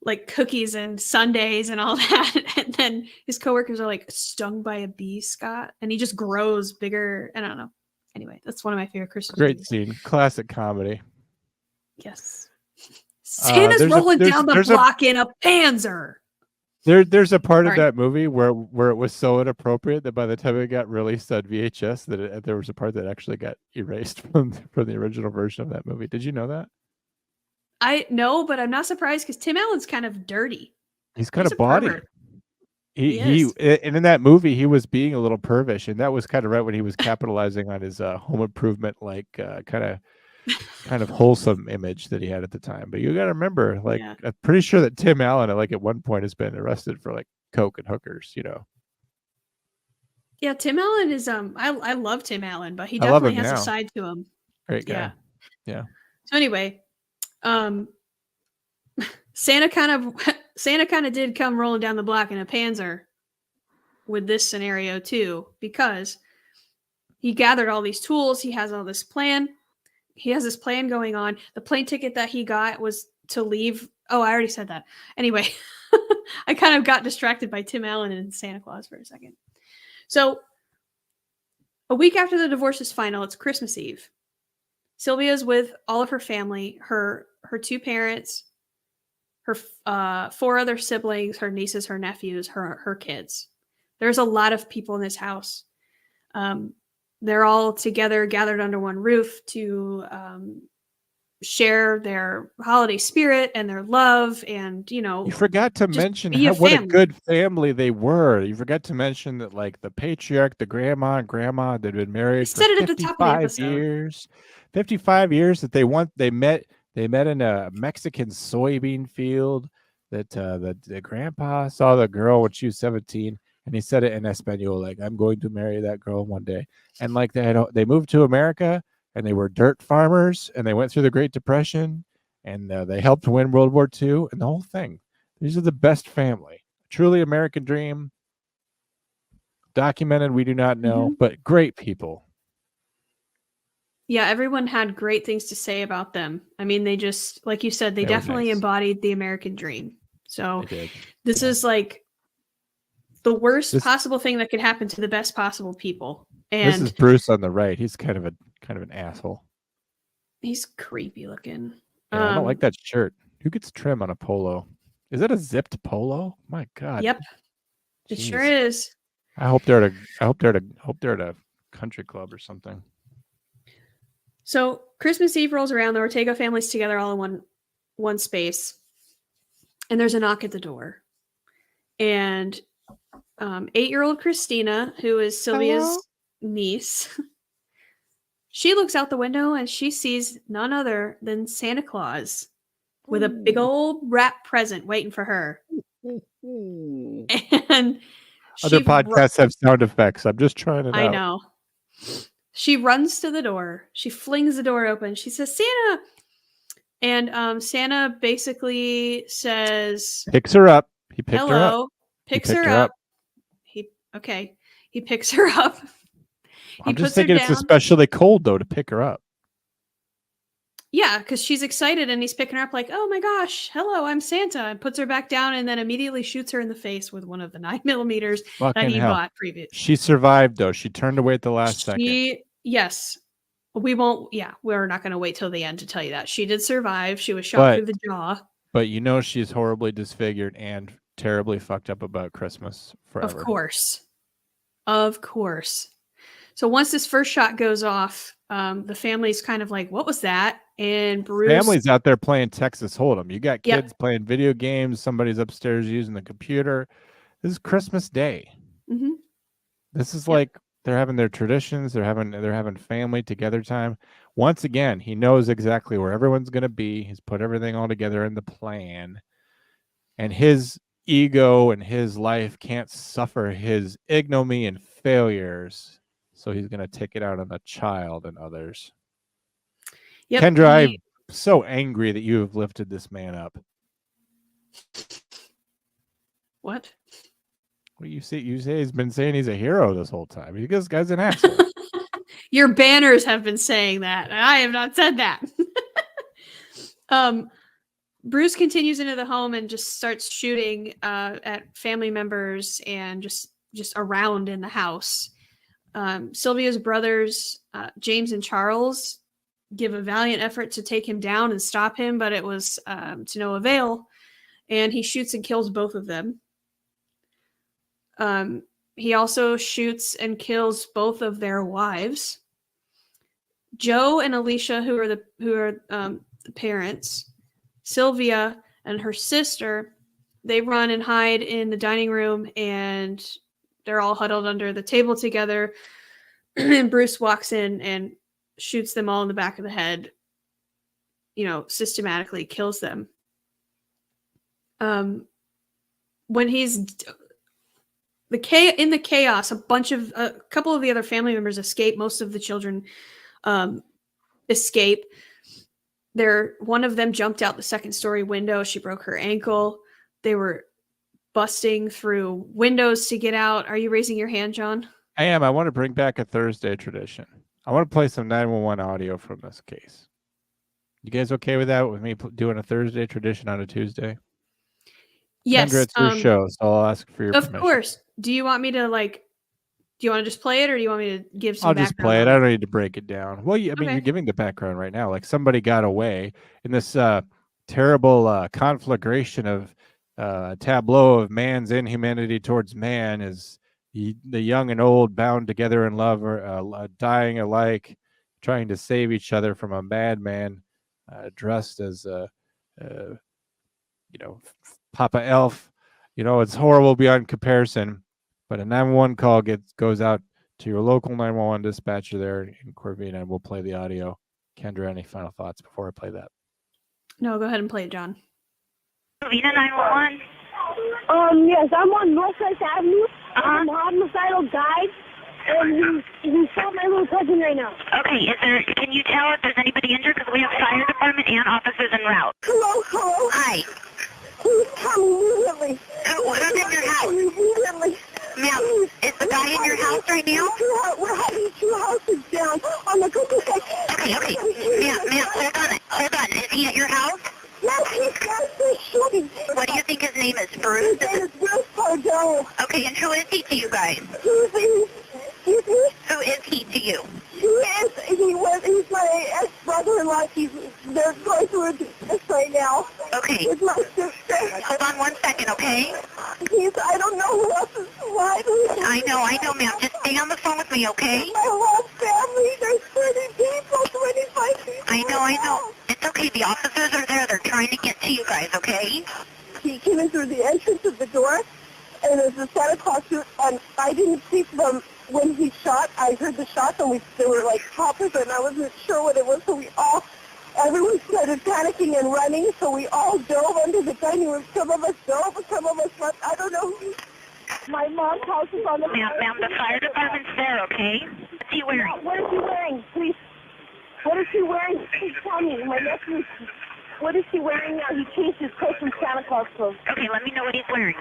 like cookies and sundaes and all that. And then his coworkers are like, "Stung by a bee, Scott?" And he just grows bigger. I don't know. Anyway, that's one of my favorite Christmas Great movies. scene. Classic comedy. Yes. Santa's rolling down the block in a Panzer. There's a part of that movie where it was so inappropriate that by the time it got released on VHS, that there was a part that actually got erased from the original version of that movie. Did you know that? I know, but I'm not surprised, because Tim Allen's kind of dirty. He's kind of bawdy. He and in that movie he was being a little pervish, and that was kind of right when he was capitalizing on his home improvement kind of wholesome image that he had at the time. But you got to remember, I'm pretty sure that Tim Allen at one point has been arrested for coke and hookers, Yeah, Tim Allen is I love Tim Allen, but he definitely has a side to him. Great guy. Yeah. So anyway, Santa kind of did come rolling down the block in a Panzer, with this scenario too, because he gathered all these tools. He has all this plan. He has this plan going on. The plane ticket that he got was to leave. Oh, I already said that. Anyway, I kind of got distracted by Tim Allen and Santa Claus for a second. So a week after the divorce is final, it's Christmas Eve. Sylvia's with all of her family, her two parents, her 4 other siblings, her nieces, her nephews, her kids. There's a lot of people in this house. They're all together, gathered under one roof to share their holiday spirit and their love, and you forgot to mention what a good family they were. You forgot to mention that, like, the patriarch, the grandma and grandma, they'd been married for 55 years. 55 years that they met in a Mexican soybean field. That the grandpa saw the girl when she was 17, and he said it in Espanol, like, I'm going to marry that girl one day. And like they moved to America, and they were dirt farmers, and they went through the Great Depression, and they helped win World War II, and the whole thing. These are the best family. Truly American dream. Documented, we do not know, but great people. Yeah, everyone had great things to say about them. I mean, they just, like you said, they definitely embodied the American dream. So this is like the worst possible thing that could happen to the best possible people. And this is Bruce on the right. He's kind of an asshole. He's creepy looking. Yeah, I don't like that shirt. Who gets trim on a polo? Is that a zipped polo? My God. Yep. Jeez. It sure is. I hope they're at a country club or something. So Christmas Eve rolls around. The Ortega family's together all in one space, and there's a knock at the door. And 8-year-old Christina, who is Sylvia's niece, she looks out the window and she sees none other than Santa Claus with a big old wrap present waiting for her. And other podcasts have sound effects. I'm just trying it out. I know. She runs to the door. She flings the door open. She says, Santa. And Santa basically says, picks her up. He picked her up. Picks her up. He picks her up. I'm just thinking it's especially cold, though, to pick her up. Yeah, because she's excited, and he's picking her up like, oh my gosh, hello, I'm Santa, and puts her back down, and then immediately shoots her in the face with one of the 9mm that he bought previously. She survived, though. She turned away at the last second. Yes. We're not going to wait till the end to tell you that. She did survive. She was shot through the jaw. But you know she's horribly disfigured and terribly fucked up about Christmas forever. Of course. So once this first shot goes off, the family's kind of like, what was that? And Bruce... Family's out there playing Texas Hold'em. You got kids playing video games. Somebody's upstairs using the computer. This is Christmas Day. Mm-hmm. This is like they're having their traditions. They're having family together time. Once again, he knows exactly where everyone's going to be. He's put everything all together in the plan. And his ego and his life can't suffer his ignominy and failures. So he's going to take it out on the child and others. Yep, Kendra, I'm so angry that you have lifted this man up. What? Well, you say he's been saying he's a hero this whole time. This guy's an asshole. Your banners have been saying that. I have not said that. Bruce continues into the home and just starts shooting at family members and just around in the house. Sylvia's brothers, James and Charles, give a valiant effort to take him down and stop him, but it was to no avail. And he shoots and kills both of them. He also shoots and kills both of their wives. Joe and Alicia, who are the parents, Sylvia and her sister, they run and hide in the dining room, and they're all huddled under the table together. And Bruce walks in and shoots them all in the back of the head, systematically kills them. When he's in the chaos, a couple of the other family members escape. Most of the children escape. One of them jumped out the second story window. She broke her ankle. They were busting through windows to get out. Are you raising your hand, John? I am. I want to bring back a Thursday tradition. I want to play some 911 audio from this case. You guys okay with that? With me doing a Thursday tradition on a Tuesday? Kendra, Yes. it's your show, so I'll ask for your Of permission. course. Do you want me to do you want to just play it, or do you want me to give some I'll just background play it. on I don't need to break it down. Well, I mean, Okay. you're giving the background right now. Like somebody got away in this terrible conflagration of tableau of man's inhumanity towards man is the young and old bound together in love or dying alike, trying to save each other from a madman dressed as Papa Elf. It's horrible beyond comparison. But a 911 call goes out to your local 911 dispatcher there in Covina, and we'll play the audio. Kendra, any final thoughts before I play that? No, go ahead and play it, John. Covina 911. Yes, I'm on Northwest Avenue. I'm a homicidal guy, and he shot my little cousin right now. Okay, can you tell if there's anybody injured? Because we have fire department and officers en route. Hello. Hi. Please come immediately. Who's in your house? Immediately. Ma'am, is the guy in your house right now? We're having 2 houses down on the cookie site. Okay. Ma'am, hold on. Is he at your house? Yes, he's got this shooting. What do you think his name is, Bruce? His name is Bruce Pardo. Okay, and who is he to you guys? Excuse me? Who is he to you? He's my ex-brother-in-law. They're going through this right now. Okay. With my sister. Hold on 1 second, okay? I don't know who else is alive. I know, ma'am. Just stay on the phone with me, okay? My whole family, there's 30 people, 25 people. I know. It's okay. The officers are there. They're trying to get to you guys, okay? He came in through the entrance of the door, and there's a Santa Claus suit, and I didn't see them when he shot. I heard the shots, and they were like poppers, and I wasn't sure what it was, so everyone started panicking and running, so we all dove under the dining room. Some of us dove, some of us left. I don't know. My mom's house is on the... Ma'am, the fire department's there, okay? What's he wearing? What is he wearing? Please. What is he wearing? Please tell me. My nephew... What is he wearing now? He changed his clothes from Santa Claus clothes. Okay, let me know what he's wearing.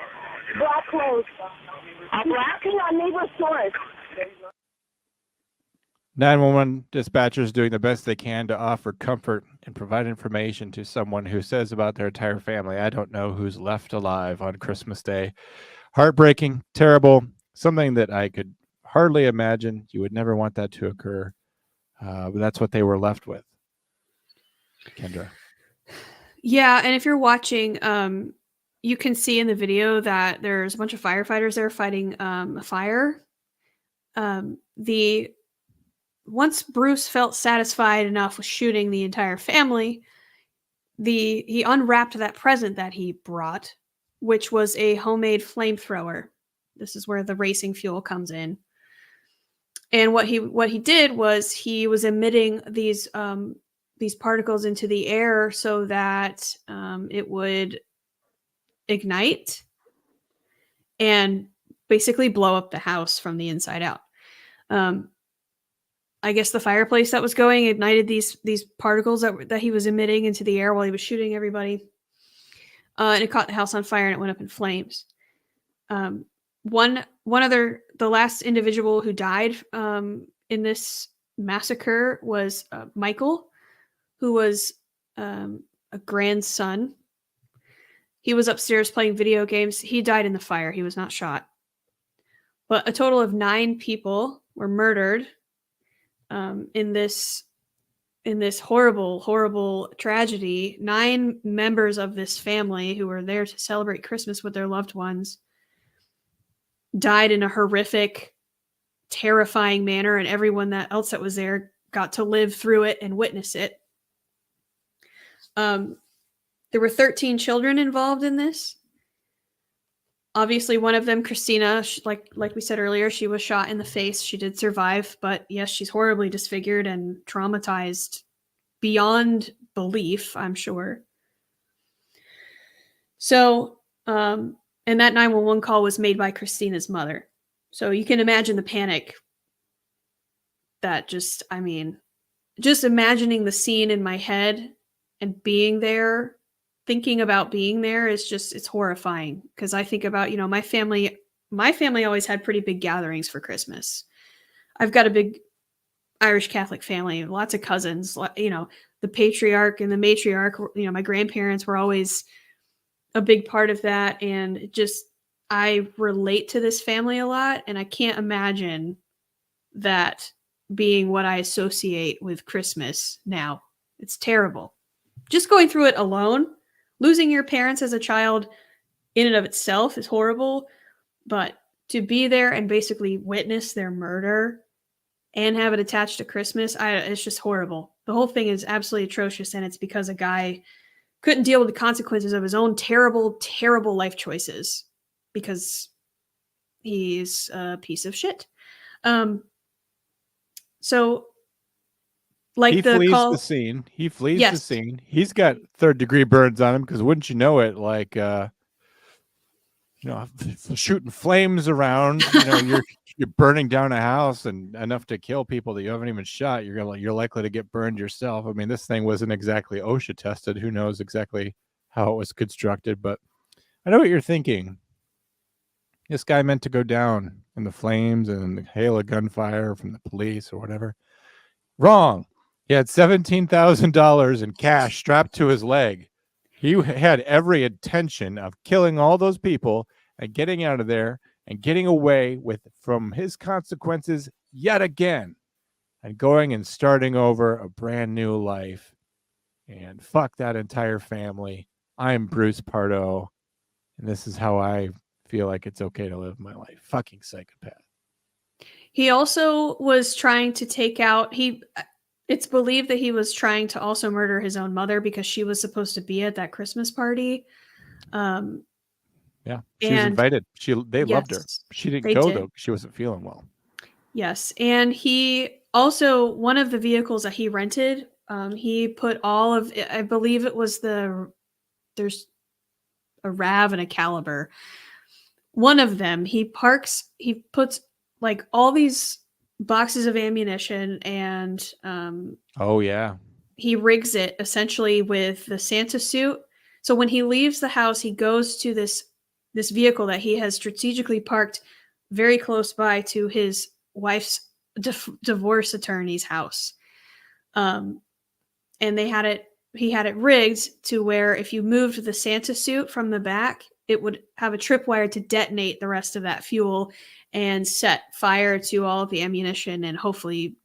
Black clothes. All He's black? acting on neighbor's doors. 911 dispatchers doing the best they can to offer comfort and provide information to someone who says about their entire family, I don't know who's left alive on Christmas Day. Heartbreaking, terrible, something that I could hardly imagine. You would never want that to occur. But that's what they were left with. Kendra. Yeah, and if you're watching, you can see in the video that there's a bunch of firefighters there fighting a fire. Once Bruce felt satisfied enough with shooting the entire family, he unwrapped that present that he brought, which was a homemade flamethrower. This is where the racing fuel comes in. And what he did was he was emitting these particles into the air so that it would ignite and basically blow up the house from the inside out. I guess the fireplace that was going ignited these particles that he was emitting into the air while he was shooting everybody. And it caught the house on fire and it went up in flames. The last individual who died in this massacre was Michael, who was a grandson. He was upstairs playing video games. He died in the fire. He was not shot. But a total of 9 people were murdered in this horrible, horrible tragedy. 9 members of this family who were there to celebrate Christmas with their loved ones died in a horrific, terrifying manner, and everyone else that was there got to live through it and witness it. There were 13 children involved in this. Obviously, one of them, Christina, like we said earlier, she was shot in the face. She did survive, but yes, she's horribly disfigured and traumatized beyond belief, I'm sure. So, and that 911 call was made by Christina's mother. So you can imagine the panic that just imagining the scene in my head and being there thinking about being there is just, it's horrifying, because I think about, you know, my family always had pretty big gatherings for Christmas. I've got a big Irish Catholic family, lots of cousins, you know, the patriarch and the matriarch, you know, my grandparents were always a big part of that. And it just, I relate to this family a lot, and I can't imagine that being what I associate with Christmas now. It's terrible. Just going through it alone, losing your parents as a child in and of itself is horrible, but to be there and basically witness their murder and have it attached to Christmas, it's just horrible. The whole thing is absolutely atrocious, and it's because a guy couldn't deal with the consequences of his own terrible, terrible life choices because he's a piece of shit. So, like he the flees call, the scene. He flees the Yes. scene. He's got third-degree burns on him because wouldn't you know it, like you know, shooting flames around. You know, you're burning down a house and enough to kill people that you haven't even shot. You're likely to get burned yourself. I mean, this thing wasn't exactly OSHA tested. Who knows exactly how it was constructed? But I know what you're thinking. This guy meant to go down in the flames and the hail of gunfire from the police or whatever. Wrong. He had $17,000 in cash strapped to his leg. He had every intention of killing all those people and getting out of there and getting away from his consequences yet again and going and starting over a brand new life. And fuck that entire family. I'm Bruce Pardo, and this is how I feel like it's okay to live my life. Fucking psychopath. he also was trying to take out, it's believed that he was trying to also murder his own mother because she was supposed to be at that Christmas party. Yeah, she was invited. They loved her. Yes, She didn't they go did. though. She wasn't feeling well. Yes, and he also, one of the vehicles that he rented, he put all of, I believe it was there's a Rav and a Caliber. One of them, he puts like all these boxes of ammunition, and Oh yeah. he rigs it essentially with the Santa suit. So when he leaves the house, he goes to this vehicle that he has strategically parked very close by to his wife's divorce attorney's house. And he had it rigged to where if you moved the Santa suit from the back, it would have a tripwire to detonate the rest of that fuel and set fire to all of the ammunition and hopefully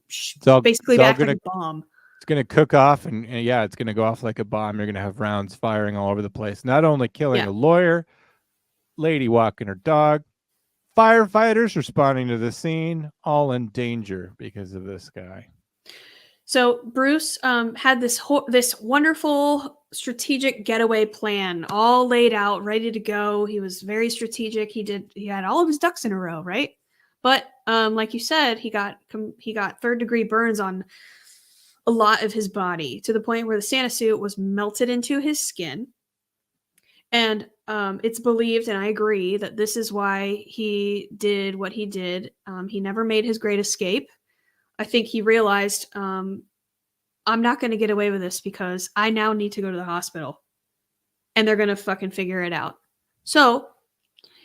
basically act like a bomb. It's going to cook off and yeah, it's going to go off like a bomb. You're going to have rounds firing all over the place. Not only killing a lawyer, lady walking her dog, firefighters responding to the scene, all in danger because of this guy. So Bruce had this wonderful strategic getaway plan all laid out, ready to go. He was very strategic. He had all of his ducks in a row, right? But like you said, he got third-degree burns on a lot of his body to the point where the Santa suit was melted into his skin. And it's believed, and I agree, that this is why he did what he did. He never made his great escape. I think he realized, I'm not going to get away with this because I now need to go to the hospital. And they're going to fucking figure it out. So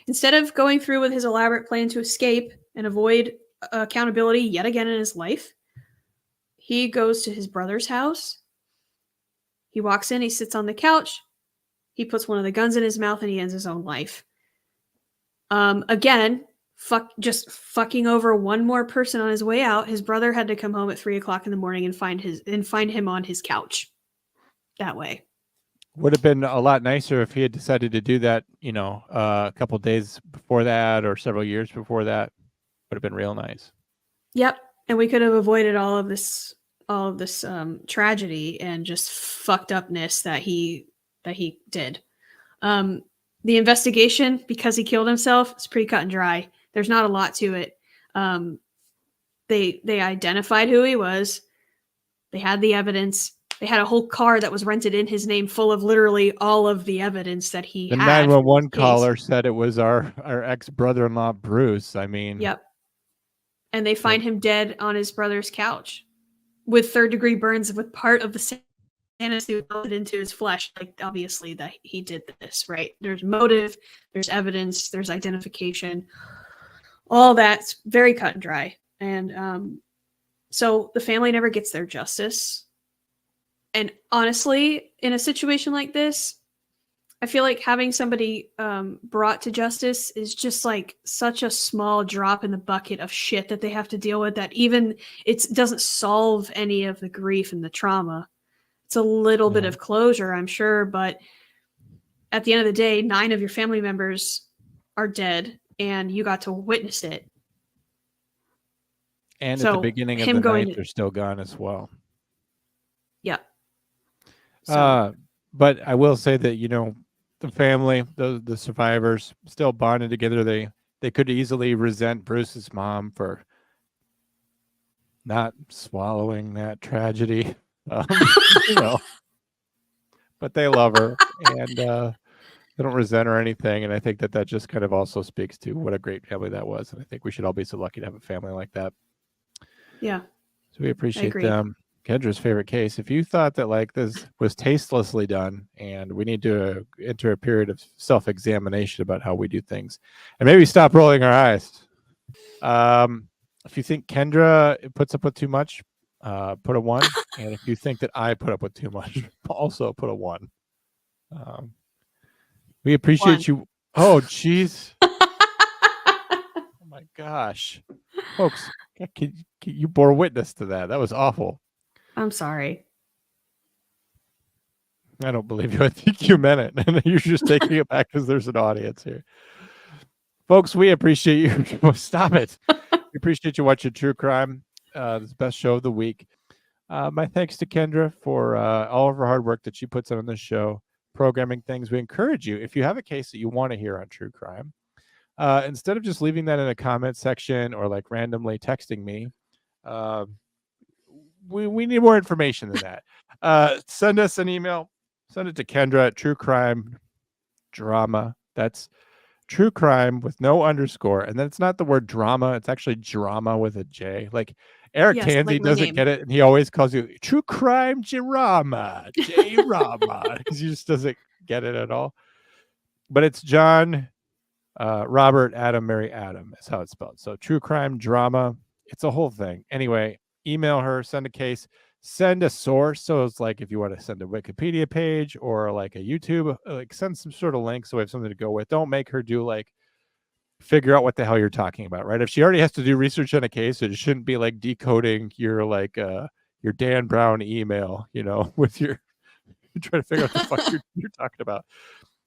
instead of going through with his elaborate plan to escape and avoid accountability yet again in his life, he goes to his brother's house. He walks in, he sits on the couch. He puts one of the guns in his mouth and he ends his own life. Again, just fucking over one more person on his way out. His brother had to come home at 3:00 in the morning and find him on his couch. That way. Would have been a lot nicer if he had decided to do that, a couple days before that or several years before that. Would have been real nice. Yep, and we could have avoided all of this tragedy and just fucked upness that he did. The investigation, because he killed himself, is pretty cut and dry. There's not a lot to it. They identified who he was. They had the evidence. They had a whole car that was rented in his name full of literally all of the evidence that he had. The 911 caller said it was our ex-brother-in-law, Bruce. I mean. Yep. And they find him dead on his brother's couch with third-degree burns with part of the fantasy welded into his flesh, like obviously that he did this, right? There's motive, there's evidence, there's identification. All that's very cut and dry. And so the family never gets their justice. And honestly, in a situation like this, I feel like having somebody brought to justice is just like such a small drop in the bucket of shit that they have to deal with, that even it doesn't solve any of the grief and the trauma. It's a little bit of closure, I'm sure, but at the end of the day, 9 of your family members are dead and you got to witness it. And So at the beginning of him the going night, they're still gone as well. Yeah. So, But I will say that, you know, the family, the survivors, still bonded together. They could easily resent Bruce's mom for not swallowing that tragedy, you know, but they love her and they don't resent her or anything. And I think that just kind of also speaks to what a great family that was. And I think we should all be so lucky to have a family like that. yeah. So we appreciate agree. them. Kendra's favorite case. If you thought that like this was tastelessly done and we need to enter a period of self-examination about how we do things and maybe stop rolling our eyes. If you think Kendra puts up with too much, put a 1. And if you think that I put up with too much, also put a 1. We appreciate 1. you. Oh, jeez. Oh my gosh. Folks, you bore witness to that. That was awful. I'm sorry. I don't believe you. I think you meant it. And you're just taking it back because there's an audience here. Folks, we appreciate you. Stop it. We appreciate you watching True Crime. This best show of the week. My thanks to Kendra for all of her hard work that she puts on this show, programming things. We encourage you, if you have a case that you want to hear on True Crime, instead of just leaving that in a comment section or like randomly texting me, we need more information than that. Send us an email. Send it to Kendra at True Crime Drama. That's True Crime with no underscore. And then it's not the word drama. It's actually drama with a J. Like Eric Tansey like my doesn't name. get it. And he always calls you True Crime Drama. J-Rama. Because he just doesn't get it at all. But it's John, Robert, Adam, Mary, Adam is how it's spelled. So True Crime Drama. It's a whole thing. Anyway, email her, send a case, send a source. So it's like if you want to send a Wikipedia page or like a YouTube, like send some sort of link so we have something to go with. Don't make her do like figure out what the hell you're talking about, right? If she already has to do research on a case, it shouldn't be like decoding your like your Dan Brown email, you know, with your trying to figure out what the fuck you're talking about.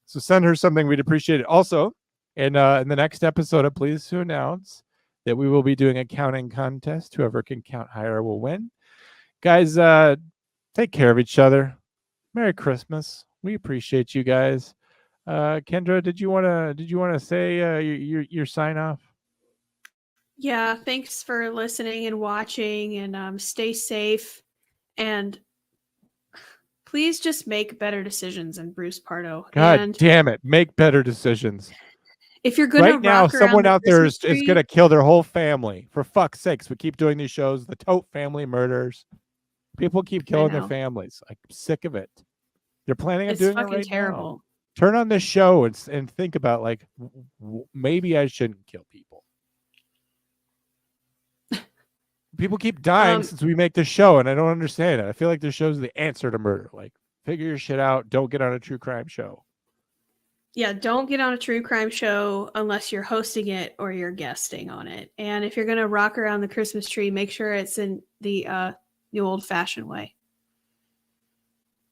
So send her something. We'd appreciate it. Also, in the next episode, I'm pleased to announce that we will be doing a counting contest. Whoever can count higher will win. Guys, take care of each other. Merry Christmas. We appreciate you guys. Kendra, did you want to say your sign off? Yeah, thanks for listening and watching, and stay safe, and please just make better decisions than Bruce Pardo. God and damn it, make better decisions. if you're gonna Right now, rock around someone the out there is Christmas tree, going to kill their whole family. For fuck's sakes, we keep doing these shows, the Tote family murders. People keep killing their know. families. I'm sick of it. They're planning on it's doing it fucking right terrible. now. Turn on this show and think about like maybe I shouldn't kill people. People keep dying since we make this show, and I don't understand it. I feel like this show's the answer to murder. Like, figure your shit out. Don't get on a true crime show. Yeah, don't get on a true crime show unless you're hosting it or you're guesting on it. And if you're gonna rock around the Christmas tree, make sure it's in the old-fashioned way.